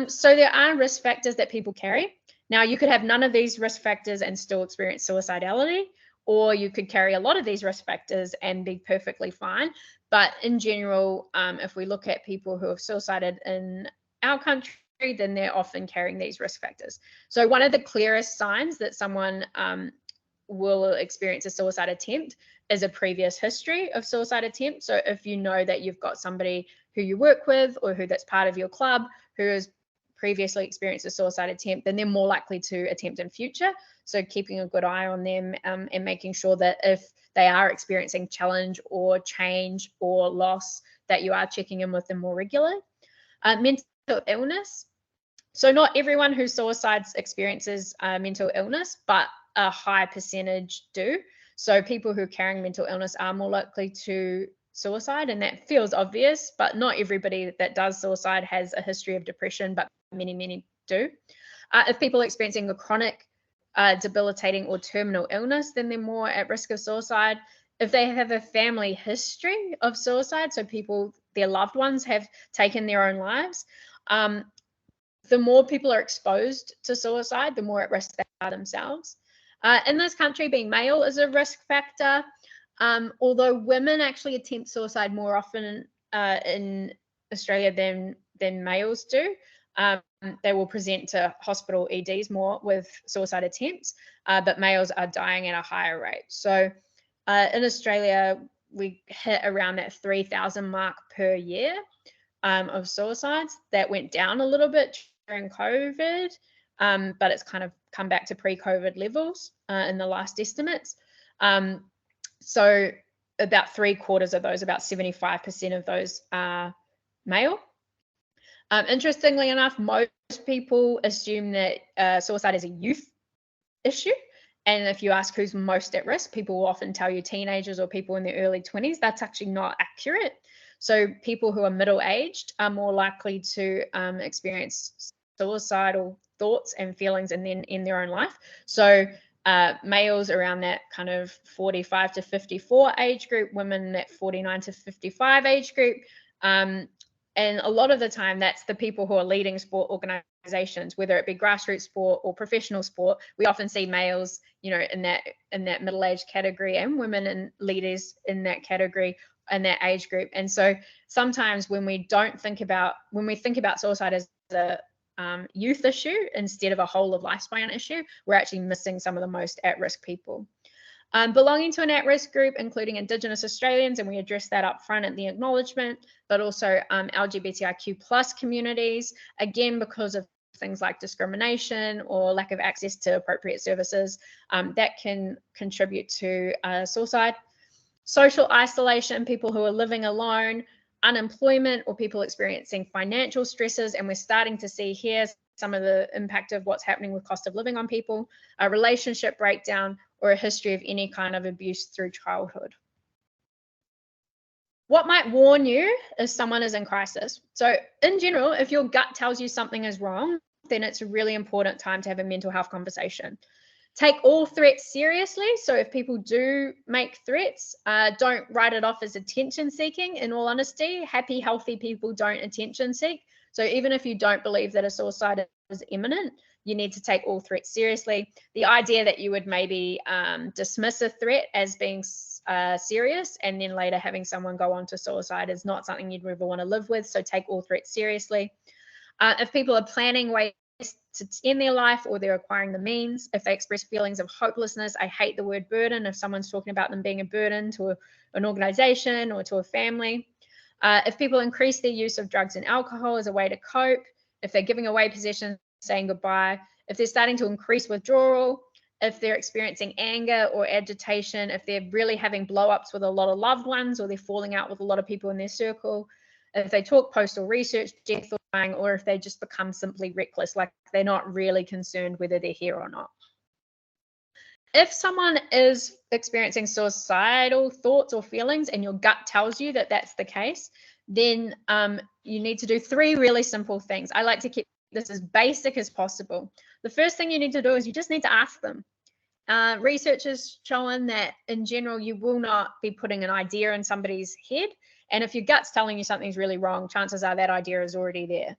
So there are risk factors that people carry. Now, you could have none of these risk factors and still experience suicidality, or you could carry a lot of these risk factors and be perfectly fine. But in general, if we look at people who have suicided in our country, then they're often carrying these risk factors. So one of the clearest signs that someone will experience a suicide attempt is a previous history of suicide attempts. So if you know that you've got somebody who you work with or who that's part of your club who has previously experienced a suicide attempt, then they're more likely to attempt in future. So keeping a good eye on them and making sure that if they are experiencing challenge or change or loss, that you are checking in with them more regularly. Mental illness. So not everyone who suicides experiences mental illness, but a high percentage do. So people who are carrying mental illness are more likely to suicide, and that feels obvious, but not everybody that does suicide has a history of depression, but many do. If people are experiencing a chronic, debilitating or terminal illness, then they're more at risk of suicide. If they have a family history of suicide, so people, their loved ones have taken their own lives, the more people are exposed to suicide, the more at risk they are themselves. In this country, being male is a risk factor, although women actually attempt suicide more often in Australia than males do. They will present to hospital EDs more with suicide attempts, but males are dying at a higher rate. So in Australia, we hit around that 3,000 mark per year of suicides. That went down a little bit during COVID, but it's kind of come back to pre-COVID levels in the last estimates. So about 3/4 of those, about 75% of those are male. Interestingly enough, most people assume that suicide is a youth issue. And if you ask who's most at risk, people will often tell you teenagers or people in their early 20s. That's actually not accurate. So people who are middle-aged are more likely to experience suicidal thoughts and feelings and then in their own life. So males around that kind of 45 to 54 age group, women at 49 to 55 age group. And a lot of the time, that's the people who are leading sport organizations, whether it be grassroots sport or professional sport. We often see males, you know, in that middle-aged category, and women and leaders in that category and that age group. And so sometimes when we think about suicide as a youth issue instead of a whole of lifespan issue, we're actually missing some of the most at-risk people. Belonging to an at-risk group, including Indigenous Australians, and we address that up front at the acknowledgement, but also LGBTIQ plus communities, again, because of things like discrimination or lack of access to appropriate services, that can contribute to suicide. Social isolation, people who are living alone, unemployment, or people experiencing financial stresses, and we're starting to see here some of the impact of what's happening with cost of living on people, a relationship breakdown, or a history of any kind of abuse through childhood. What might warn you if someone is in crisis? So in general, if your gut tells you something is wrong, then it's a really important time to have a mental health conversation. Take all threats seriously. So if people do make threats, don't write it off as attention seeking. In all honesty, happy, healthy people don't attention seek. So even if you don't believe that a suicide is imminent, you need to take all threats seriously. The idea that you would maybe dismiss a threat as being serious and then later having someone go on to suicide is not something you'd ever want to live with. So take all threats seriously. If people are planning ways to end their life or they're acquiring the means, if they express feelings of hopelessness, I hate the word burden, if someone's talking about them being a burden to an organization or to a family. If people increase their use of drugs and alcohol as a way to cope, if they're giving away possessions, saying goodbye, if they're starting to increase withdrawal, if they're experiencing anger or agitation, if they're really having blow-ups with a lot of loved ones or they're falling out with a lot of people in their circle, if they talk postal research, death or dying, or if they just become simply reckless, like they're not really concerned whether they're here or not. If someone is experiencing suicidal thoughts or feelings and your gut tells you that that's the case, then you need to do 3 really simple things. I like to keep this as basic as possible. The first thing you need to do is you just need to ask them. Research has shown that in general, you will not be putting an idea in somebody's head. And if your gut's telling you something's really wrong, chances are that idea is already there.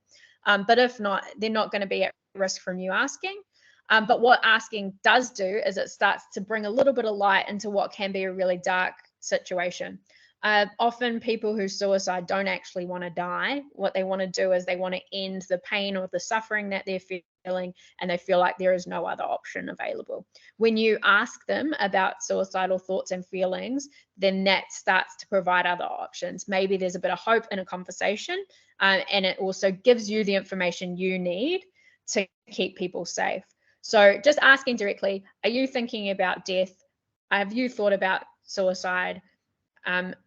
But if not, they're not going to be at risk from you asking. But what asking does do is it starts to bring a little bit of light into what can be a really dark situation. Often people who suicide don't actually want to die. What they want to do is they want to end the pain or the suffering that they're feeling, and they feel like there is no other option available. When you ask them about suicidal thoughts and feelings, then that starts to provide other options. Maybe there's a bit of hope in a conversation, and it also gives you the information you need to keep people safe. So just asking directly, are you thinking about death? Have you thought about suicide?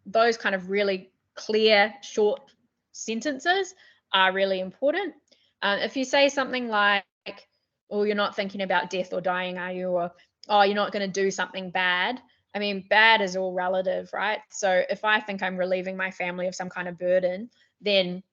Those kind of really clear, short sentences are really important. If you say something like, oh, you're not thinking about death or dying, are you? Or, oh, you're not going to do something bad. I mean, bad is all relative, right? So if I think I'm relieving my family of some kind of burden, then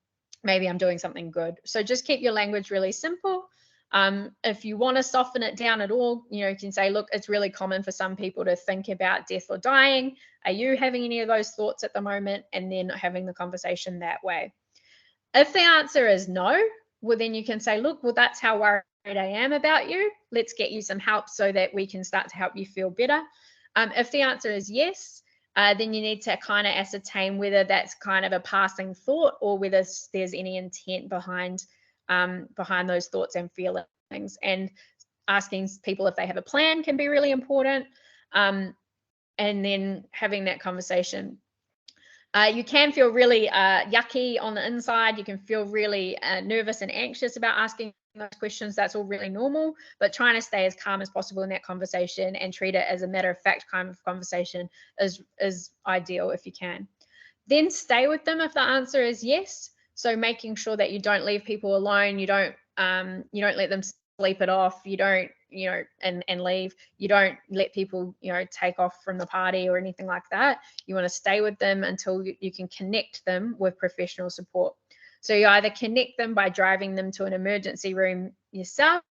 maybe I'm doing something good. So just keep your language really simple. If you want to soften it down at all, you can say, look, it's really common for some people to think about death or dying. Are you having any of those thoughts at the moment? And then having the conversation that way. If the answer is no, well, then you can say, look, well, that's how worried I am about you. Let's get you some help so that we can start to help you feel better. If the answer is yes, then you need to kind of ascertain whether that's kind of a passing thought or whether there's any intent behind those thoughts and feelings. And asking people if they have a plan can be really important. And then having that conversation. You can feel really yucky on the inside. You can feel really nervous and anxious about asking those questions. That's all really normal, but trying to stay as calm as possible in that conversation and treat it as a matter of fact kind of conversation is ideal if you can. Then stay with them if the answer is yes. So making sure that you don't leave people alone, you don't let them sleep it off, you don't and leave, you don't let people take off from the party or anything like that. You want to stay with them until you can connect them with professional support. So you either connect them by driving them to an emergency room yourself,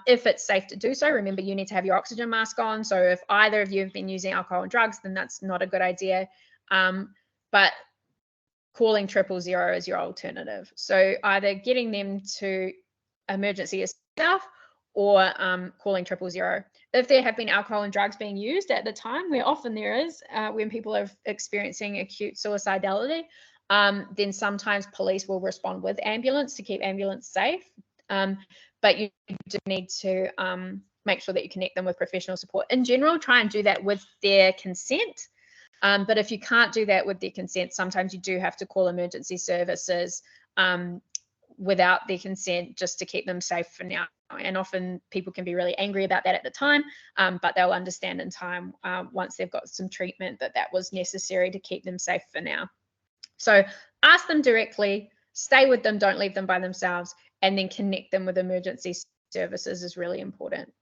if it's safe to do so. Remember, you need to have your oxygen mask on. So if either of you have been using alcohol and drugs, then that's not a good idea. But calling 000 is your alternative. So either getting them to emergency yourself or calling 000. If there have been alcohol and drugs being used at the time, where often there is, when people are experiencing acute suicidality, then sometimes police will respond with ambulance to keep ambulance safe. But you do need to make sure that you connect them with professional support. In general, try and do that with their consent. But if you can't do that with their consent, sometimes you do have to call emergency services without their consent just to keep them safe for now. And often people can be really angry about that at the time, but they'll understand in time once they've got some treatment that was necessary to keep them safe for now. So ask them directly, stay with them, don't leave them by themselves, and then connect them with emergency services is really important.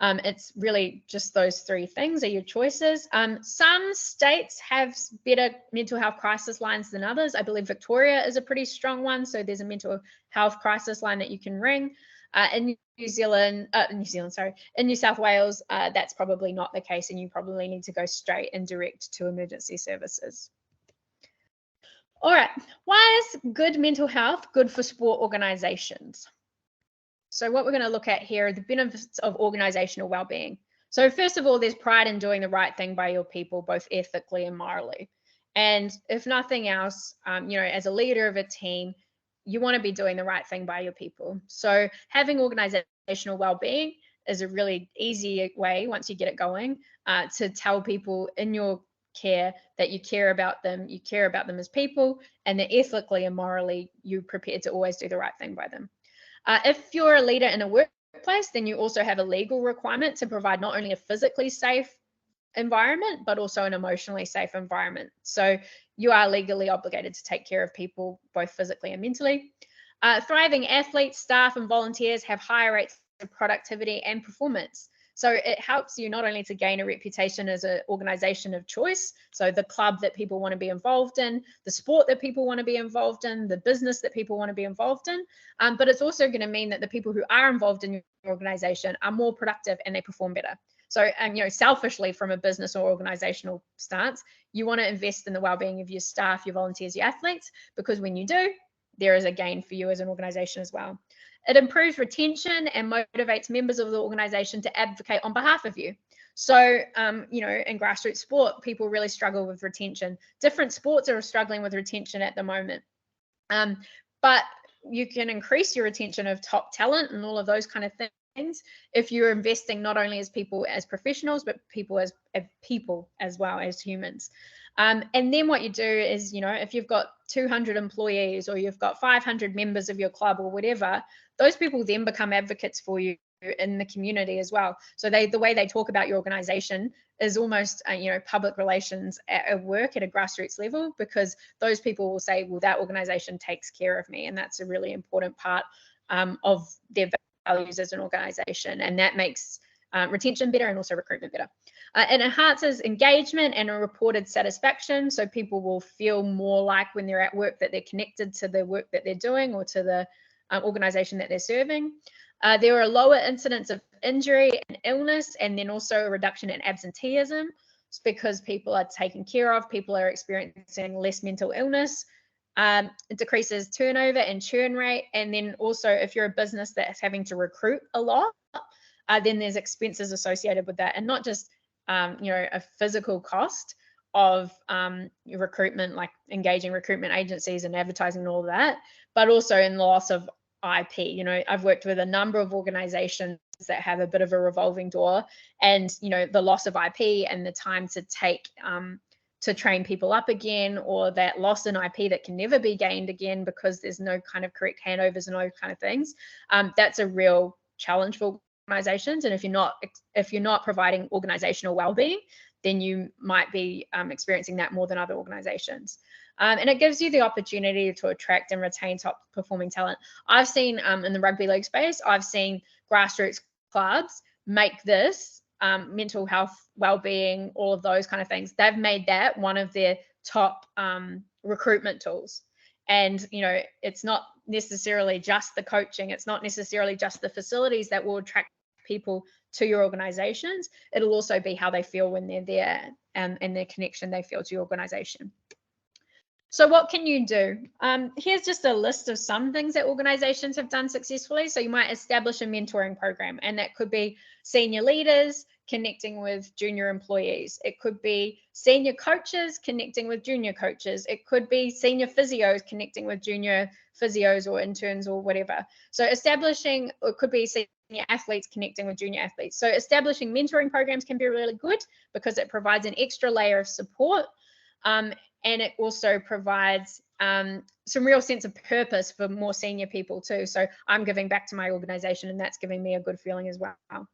It's really just those three things are your choices. Some states have better mental health crisis lines than others. I believe Victoria is a pretty strong one. So there's a mental health crisis line that you can ring. In New South Wales, that's probably not the case, and you probably need to go straight and direct to emergency services. All right, why is good mental health good for sport organisations? So what we're going to look at here are the benefits of organizational well-being. So first of all, there's pride in doing the right thing by your people, both ethically and morally. And if nothing else, as a leader of a team, you want to be doing the right thing by your people. So having organizational well-being is a really easy way, once you get it going, to tell people in your care that you care about them as people, and that ethically and morally you're prepared to always do the right thing by them. If you're a leader in a workplace, then you also have a legal requirement to provide not only a physically safe environment, but also an emotionally safe environment. So you are legally obligated to take care of people, both physically and mentally. Thriving athletes, staff, and volunteers have higher rates of productivity and performance. So it helps you not only to gain a reputation as an organization of choice, so the club that people want to be involved in, the sport that people want to be involved in, the business that people want to be involved in, but it's also going to mean that the people who are involved in your organization are more productive and they perform better. So, selfishly from a business or organizational stance, you want to invest in the well-being of your staff, your volunteers, your athletes, because when you do, there is a gain for you as an organization as well. It improves retention and motivates members of the organization to advocate on behalf of you. So, you know, in grassroots sport, people really struggle with retention. Different sports are struggling with retention at the moment. But you can increase your retention of top talent and all of those kind of things if you're investing not only as people as professionals, but people as people as well as humans. And then what you do is, you know, if you've got 200 employees or you've got 500 members of your club or whatever, those people then become advocates for you in the community as well. So the way they talk about your organization is almost you know, public relations at work at a grassroots level, because those people will say, well, that organization takes care of me, and that's a really important part of their values as an organization, and that makes retention better and also recruitment better. It enhances engagement and a reported satisfaction, so people will feel more like when they're at work that they're connected to the work that they're doing or to the organization that they're serving. There are lower incidents of injury and illness, and then also a reduction in absenteeism. It's because people are taken care of, people are experiencing less mental illness. It decreases turnover and churn rate. And then also, if you're a business that's having to recruit a lot, then there's expenses associated with that, and not just you know, a physical cost of recruitment, like engaging recruitment agencies and advertising and all of that, but also in loss of IP. You know, I've worked with a number of organizations that have a bit of a revolving door, and you know, the loss of IP and the time to take to train people up again, or that loss in IP that can never be gained again because there's no kind of correct handovers and those kind of things. That's a real challenge for organizations, and if you're not providing organizational well-being, then you might be experiencing that more than other organizations. And it gives you the opportunity to attract and retain top performing talent. I've seen in the rugby league space, I've seen grassroots clubs make this mental health, well-being, all of those kind of things. They've made that one of their top recruitment tools. And, you know, it's not necessarily just the coaching, it's not necessarily just the facilities that will attract people to your organizations. It'll also be how they feel when they're there, and the connection they feel to your organization. So what can you do? Here's just a list of some things that organizations have done successfully. So you might establish a mentoring program, and that could be senior leaders connecting with junior employees. It could be senior coaches connecting with junior coaches. It could be senior physios connecting with junior physios or interns or whatever. So establishing, it could be senior athletes connecting with junior athletes. So establishing mentoring programs can be really good because it provides an extra layer of support. And it also provides some real sense of purpose for more senior people too. So I'm giving back to my organization, and that's giving me a good feeling as well.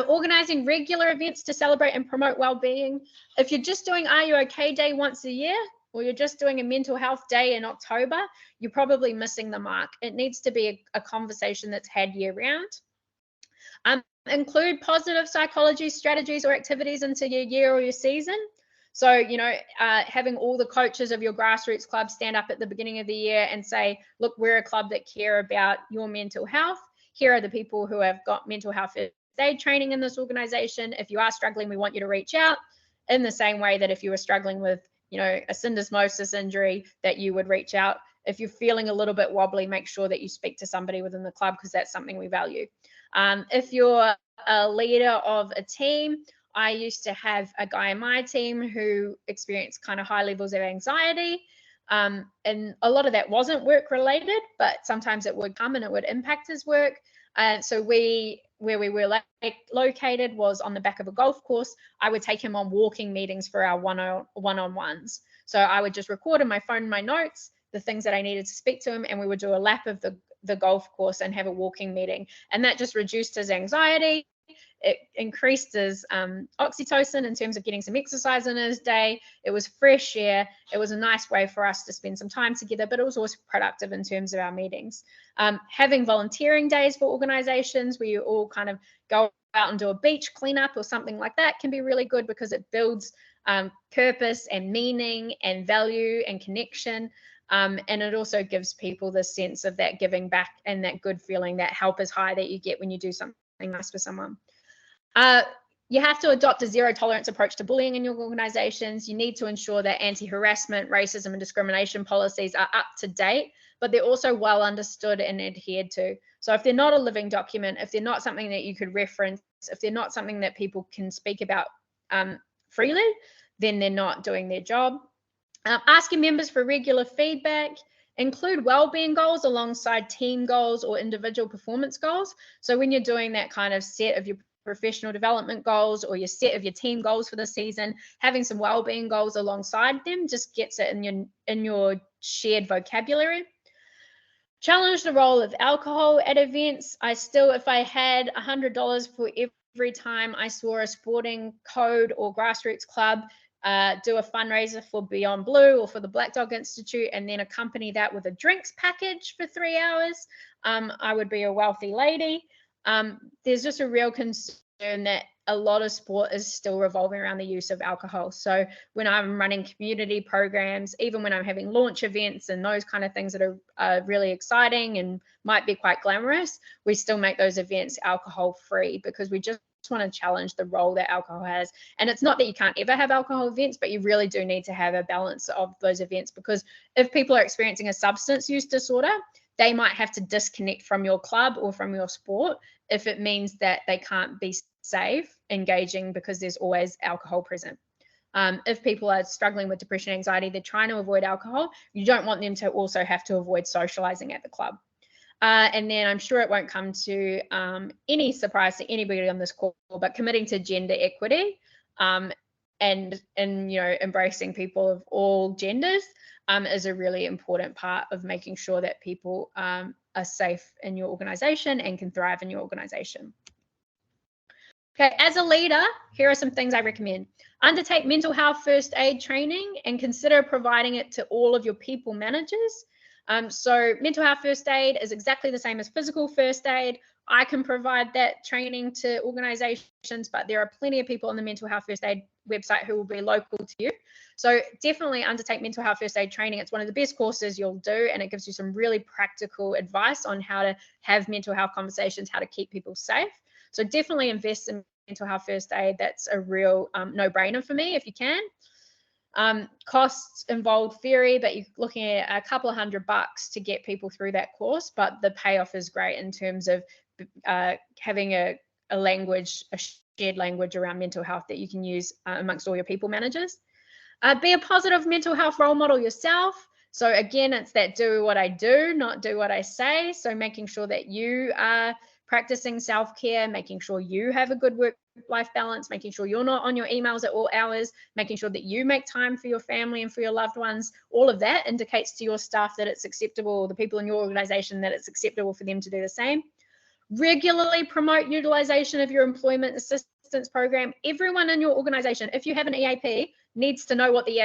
Organizing regular events to celebrate and promote well-being. If you're just doing Are You OK Day once a year, or you're just doing a mental health day in October, you're probably missing the mark. It needs to be a conversation that's had year round. Include positive psychology strategies or activities into your year or your season. So, you know, having all the coaches of your grassroots club stand up at the beginning of the year and say, look, we're a club that care about your mental health. Here are the people who have got mental health first aid training in this organization. If you are struggling, we want you to reach out, in the same way that if you were struggling with, you know, a syndesmosis injury, that you would reach out. If you're feeling a little bit wobbly, make sure that you speak to somebody within the club, because that's something we value. If you're a leader of a team, I used to have a guy in my team who experienced kind of high levels of anxiety. And a lot of that wasn't work related, but sometimes it would come and it would impact his work. So where we were located was on the back of a golf course. I would take him on walking meetings for our one-on-ones. So I would just record on my phone my notes, the things that I needed to speak to him, and we would do a lap of the golf course and have a walking meeting. And that just reduced his anxiety. It increased his oxytocin in terms of getting some exercise in his day. It was fresh air. It was a nice way for us to spend some time together, but it was also productive in terms of our meetings. Having volunteering days for organizations where you all kind of go out and do a beach cleanup or something like that can be really good, because it builds purpose and meaning and value and connection. And it also gives people the sense of that giving back and that good feeling, that help is high that you get when you do something nice for someone. You have to adopt a zero tolerance approach to bullying in your organizations. You need to ensure that anti-harassment, racism, and discrimination policies are up to date, but they're also well understood and adhered to. So if they're not a living document, if they're not something that you could reference if they're not something that people can speak about freely, then they're not doing their job. Asking members for regular feedback. Include well-being goals alongside team goals or individual performance goals. So when you're doing that kind of set of your professional development goals or your set of your team goals for the season, having some well-being goals alongside them just gets it in your shared vocabulary. Challenge the role of alcohol at events. If I had $100 for every time I saw a sporting code or grassroots club do a fundraiser for Beyond Blue or for the Black Dog Institute, and then accompany that with a drinks package for 3 hours, I would be a wealthy lady. There's just a real concern that a lot of sport is still revolving around the use of alcohol. So when I'm running community programs, even when I'm having launch events and those kind of things that are really exciting and might be quite glamorous, we still make those events alcohol free because we just want to challenge the role that alcohol has. And it's not that you can't ever have alcohol events, but you really do need to have a balance of those events, because if people are experiencing a substance use disorder, they might have to disconnect from your club or from your sport if it means that they can't be safe engaging because there's always alcohol present. If people are struggling with depression, anxiety, they're trying to avoid alcohol, you don't want them to also have to avoid socializing at the club. And then I'm sure it won't come to any surprise to anybody on this call, but committing to gender equity and embracing people of all genders is a really important part of making sure that people are safe in your organization and can thrive in your organization. Okay, as a leader, here are some things I recommend. Undertake mental health first aid training and consider providing it to all of your people managers. So mental health first aid is exactly the same as physical first aid. I can provide that training to organizations, but there are plenty of people on the mental health first aid website who will be local to you. So definitely undertake mental health first aid training. It's one of the best courses you'll do, and it gives you some really practical advice on how to have mental health conversations, how to keep people safe. So definitely invest in mental health first aid. That's a real no-brainer for me if you can. Costs involved vary, but you're looking at a couple of $100 to get people through that course, but the payoff is great in terms of having a shared language around mental health that you can use amongst all your people managers. Be a positive mental health role model yourself. So again, it's that do what I do, not do what I say. So making sure that you are practicing self-care, making sure you have a good work-life balance, making sure you're not on your emails at all hours, making sure that you make time for your family and for your loved ones. All of that indicates to your staff that it's acceptable, the people in your organization, that it's acceptable for them to do the same. Regularly promote utilization of your employment assistance program. Everyone in your organization, if you have an EAP, needs to know what the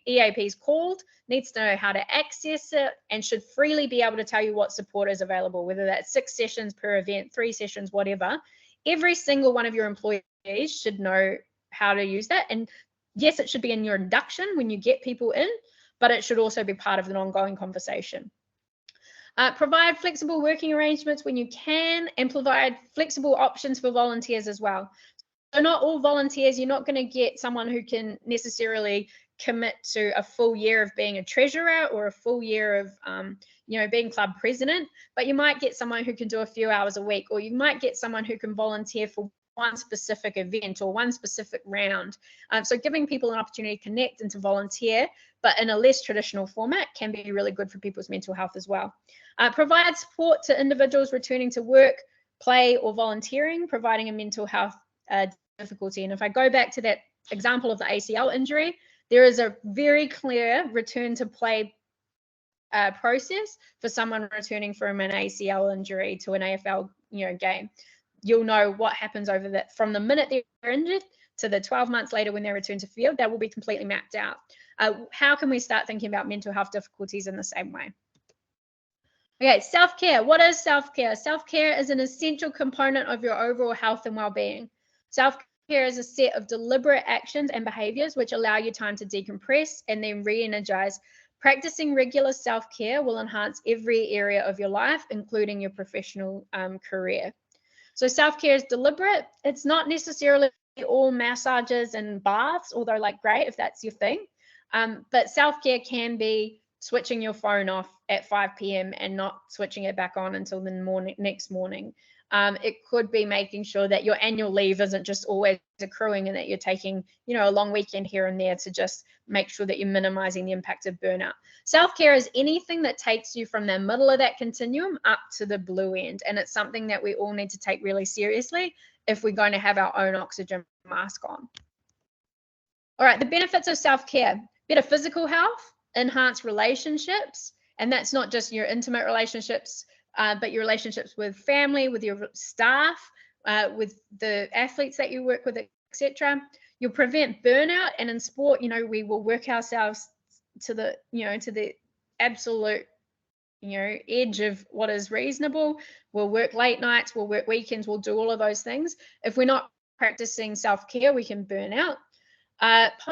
EAP is called, needs to know how to access it, and should freely be able to tell you what support is available, whether that's 6 sessions per event, 3 sessions, whatever. Every single one of your employees should know how to use that. And yes, it should be in your induction when you get people in, but it should also be part of an ongoing conversation. Provide flexible working arrangements when you can, and provide flexible options for volunteers as well. So not all volunteers, you're not going to get someone who can necessarily commit to a full year of being a treasurer or a full year of being club president, but you might get someone who can do a few hours a week, or you might get someone who can volunteer for one specific event or one specific round. So giving people an opportunity to connect and to volunteer, but in a less traditional format, can be really good for people's mental health as well. Provide support to individuals returning to work, play, or volunteering, providing a mental health difficulty. And if I go back to that example of the ACL injury, there is a very clear return to play process for someone returning from an ACL injury to an AFL game. You'll know what happens over that from the minute they're injured to the 12 months later when they return to field. That will be completely mapped out. How can we start thinking about mental health difficulties in the same way? Okay, self-care. What is self-care? Self-care is an essential component of your overall health and well-being. Self-care is a set of deliberate actions and behaviors which allow you time to decompress and then re-energize. Practicing regular self-care will enhance every area of your life, including your professional career. So self-care is deliberate. It's not necessarily all massages and baths, although great if that's your thing. But self-care can be switching your phone off at 5 p.m. and not switching it back on until the next morning. It could be making sure that your annual leave isn't just always accruing and that you're taking, a long weekend here and there to just make sure that you're minimizing the impact of burnout. Self-care is anything that takes you from the middle of that continuum up to the blue end. And it's something that we all need to take really seriously if we're going to have our own oxygen mask on. All right, the benefits of self-care: better physical health, enhanced relationships, and that's not just your intimate relationships, but your relationships with family, with your staff, with the athletes that you work with, etc. You'll prevent burnout, and in sport, we will work ourselves to the, to the absolute, edge of what is reasonable. We'll work late nights, we'll work weekends, we'll do all of those things. If we're not practicing self-care, we can burn out.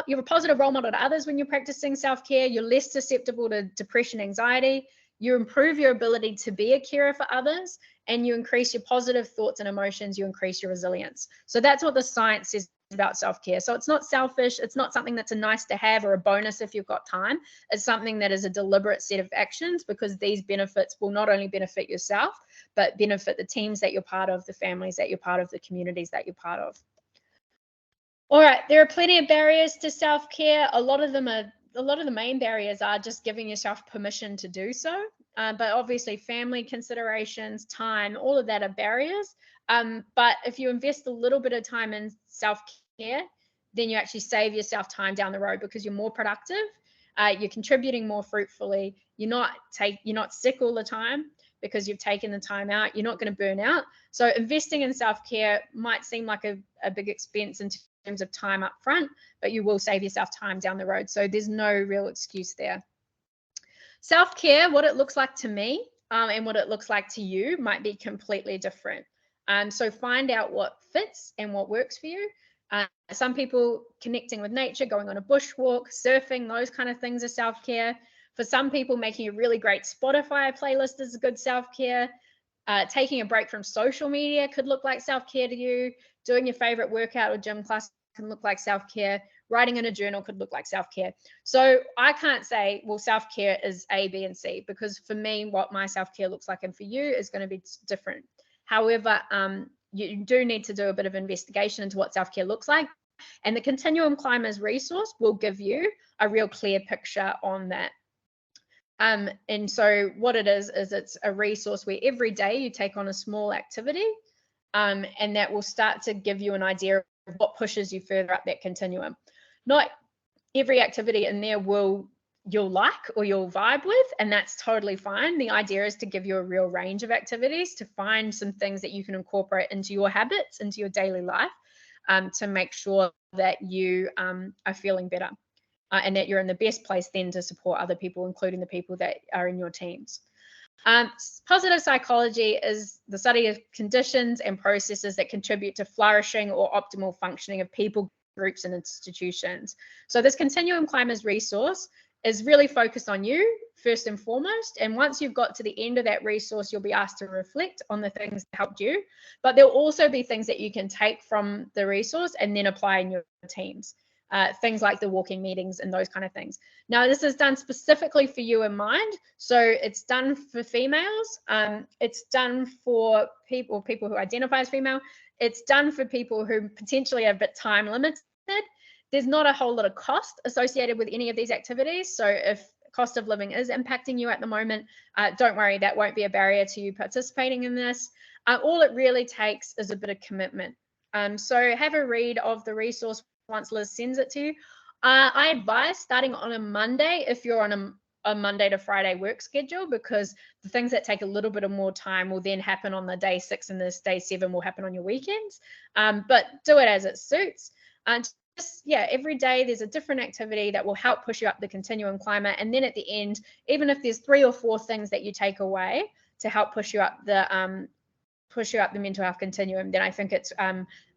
You're a positive role model to others when you're practicing self-care. You're less susceptible to depression, anxiety. You improve your ability to be a carer for others, and you increase your positive thoughts and emotions. You increase your resilience. So that's what the science says about self-care. So it's not selfish. It's not something that's a nice to have or a bonus if you've got time. It's something that is a deliberate set of actions, because these benefits will not only benefit yourself, but benefit the teams that you're part of, the families that you're part of, the communities that you're part of. All right, there are plenty of barriers to self-care. A lot of the main barriers are just giving yourself permission to do so. But obviously family considerations, time, all of that are barriers. But if you invest a little bit of time in self-care, then you actually save yourself time down the road, because you're more productive, you're contributing more fruitfully, you're not sick all the time because you've taken the time out, you're not going to burn out. So investing in self-care might seem like a big expense in terms of time up front, but you will save yourself time down the road. So there's no real excuse there. Self-care, what it looks like to me and what it looks like to you might be completely different. So find out what fits and what works for you. Some people connecting with nature, going on a bushwalk, surfing, those kind of things are self-care. For some people, making a really great Spotify playlist is a good self-care. Taking a break from social media could look like self-care to you. Doing your favorite workout or gym class can look like self-care. Writing in a journal could look like self-care. So I can't say, well, self-care is A, B, and C, because for me, what my self-care looks like and for you is going to be different. However, you do need to do a bit of investigation into what self-care looks like. And the Continuum Climbers resource will give you a real clear picture on that. And so what it is it's a resource where every day you take on a small activity, and that will start to give you an idea of what pushes you further up that continuum. Not every activity in there you'll like or you'll vibe with, and that's totally fine. The idea is to give you a real range of activities, to find some things that you can incorporate into your habits, into your daily life, to make sure that you are feeling better. And that you're in the best place then to support other people, including the people that are in your teams. Positive psychology is the study of conditions and processes that contribute to flourishing or optimal functioning of people, groups, and institutions. So this Continuum Climbers resource is really focused on you first and foremost. And once you've got to the end of that resource, you'll be asked to reflect on the things that helped you. But there'll also be things that you can take from the resource and then apply in your teams. Things like the walking meetings and those kind of things. Now, this is done specifically for you in mind. So it's done for females. It's done for people who identify as female. It's done for people who potentially are a bit time limited. There's not a whole lot of cost associated with any of these activities. So if cost of living is impacting you at the moment, don't worry, that won't be a barrier to you participating in this. All it really takes is a bit of commitment. So have a read of the resource once Liz sends it to you. I advise starting on a Monday if you're on a Monday to Friday work schedule, because the things that take a little bit of more time will then happen on the day 6, and this day 7 will happen on your weekends. But do it as it suits. Every day there's a different activity that will help push you up the continuum climber. And then at the end, even if there's 3 or 4 things that you take away to help push you up the mental health continuum, then I think it's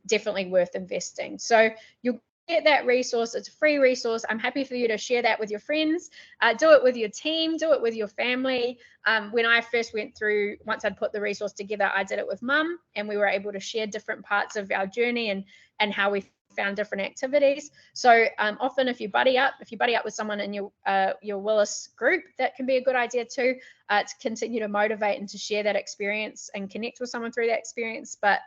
definitely worth investing. So you'll get that resource. It's a free resource. I'm happy for you to share that with your friends. Do it with your team. Do it with your family. When I first went through, once I'd put the resource together, I did it with Mum, and we were able to share different parts of our journey and how we found different activities. So often if you buddy up with someone in your WLIS group, that can be a good idea too, to continue to motivate and to share that experience and connect with someone through that experience. But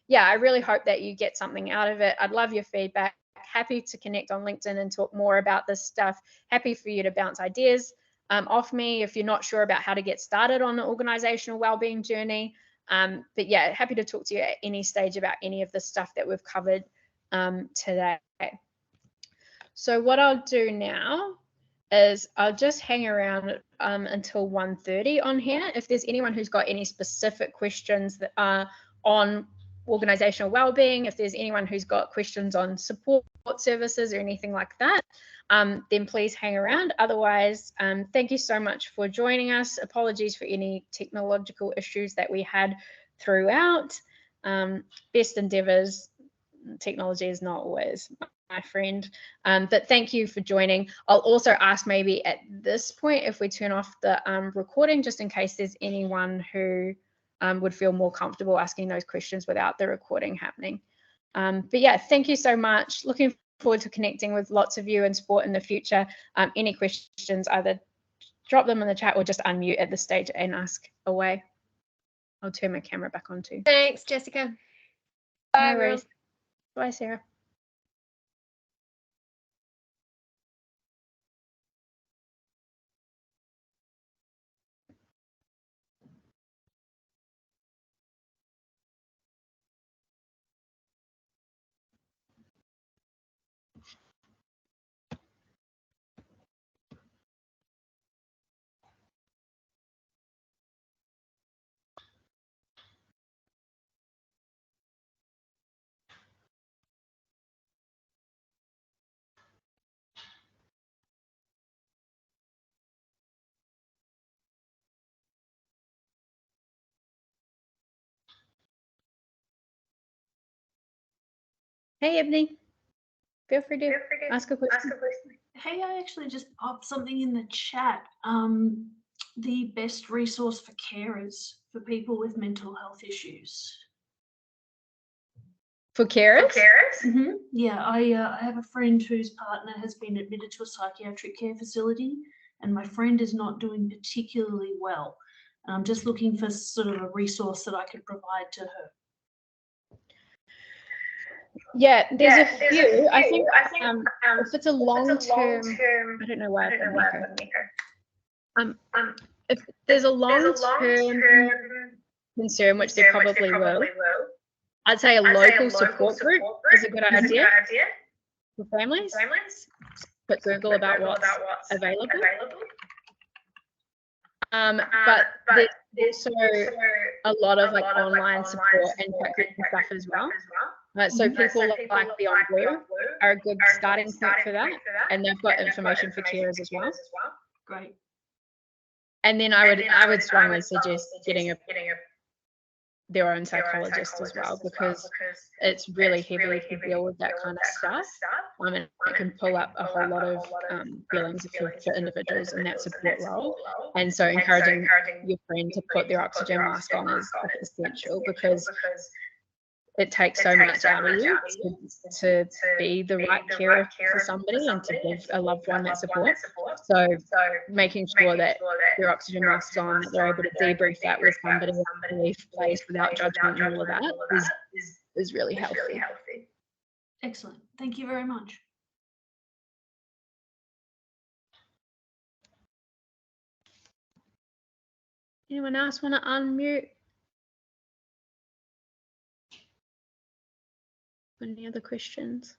yeah, I really hope that you get something out of it. I'd love your feedback. Happy to connect on LinkedIn and talk more about this stuff. Happy for you to bounce ideas off me if you're not sure about how to get started on the organizational wellbeing journey. But yeah, happy to talk to you at any stage about any of the stuff that we've covered today. So what I'll do now is I'll just hang around until 1:30 on here. If there's anyone who's got any specific questions that are on organizational wellbeing, if there's anyone who's got questions on support services or anything like that, then please hang around. Otherwise, thank you so much for joining us. Apologies for any technological issues that we had throughout. Best endeavors. Technology is not always my friend, but thank you for joining. I'll also ask maybe at this point if we turn off the recording, just in case there's anyone who would feel more comfortable asking those questions without the recording happening. But yeah, thank you so much. Looking forward to connecting with lots of you in sport in the future. Any questions, either drop them in the chat or just unmute at this stage and ask away. I'll turn my camera back on too. Thanks, Jessica. Bye, no worries. Bye, Sarah. Hey, Ebony. Feel free to ask a question. Hey, I actually just popped something in the chat. The best resource for carers for people with mental health issues. For carers? Mm-hmm. Yeah, I have a friend whose partner has been admitted to a psychiatric care facility, and my friend is not doing particularly well. And I'm just looking for sort of a resource that I could provide to her. Yeah, there's a few. I think if it's a long-term, I don't know why I've got an echo. If there's a long-term concern, which there probably will, I'd say a local support group is a good idea for families. But Google about what's available. But there's also a lot of like online support and chat group stuff as well. So people like Beyond Blue are a good starting point for that, and they've got information for carers as well. Great. And then I would strongly suggest getting their own psychologist as well, because it's really heavy to deal with that kind of stuff. And it can pull up a whole lot of feelings for individuals in that support role. And so encouraging your friend to put their oxygen mask on is essential, because it takes so much out of you to be the right carer for somebody and to give a loved one that support. So making sure that their oxygen mask's on, that they're able to debrief that with somebody in a safe place without judgment and all of that is really healthy. Excellent. Thank you very much. Anyone else want to unmute? Any other questions?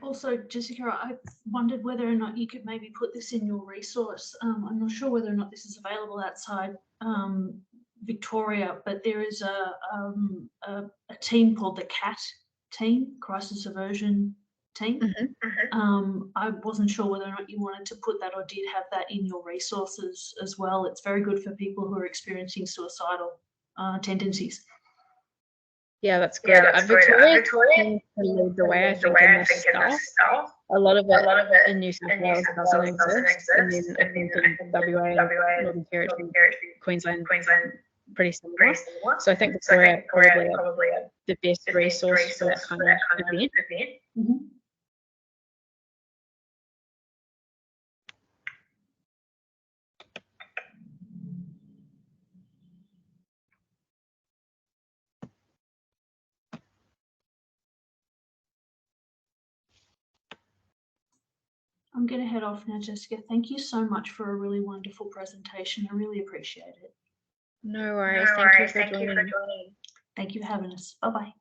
Also, Jessica, I wondered whether or not you could maybe put this in your resource. I'm not sure whether or not this is available outside Victoria, but there is a team called the CAT team, Crisis Aversion team. I wasn't sure whether or not you wanted to put that or did have that in your resources as well. It's very good for people who are experiencing suicidal tendencies. Yeah, that's good. Victoria tends to lead the way, I think, in this stuff. A lot of it in New South Wales doesn't exist, and then I think in WA, Northern Territory, Queensland, pretty similar. So I think Victoria probably the best resource for that kind of event. I'm going to head off now, Jessica. Thank you so much for a really wonderful presentation. I really appreciate it. No worries. Thank you for joining. Thank you for having us. Bye-bye.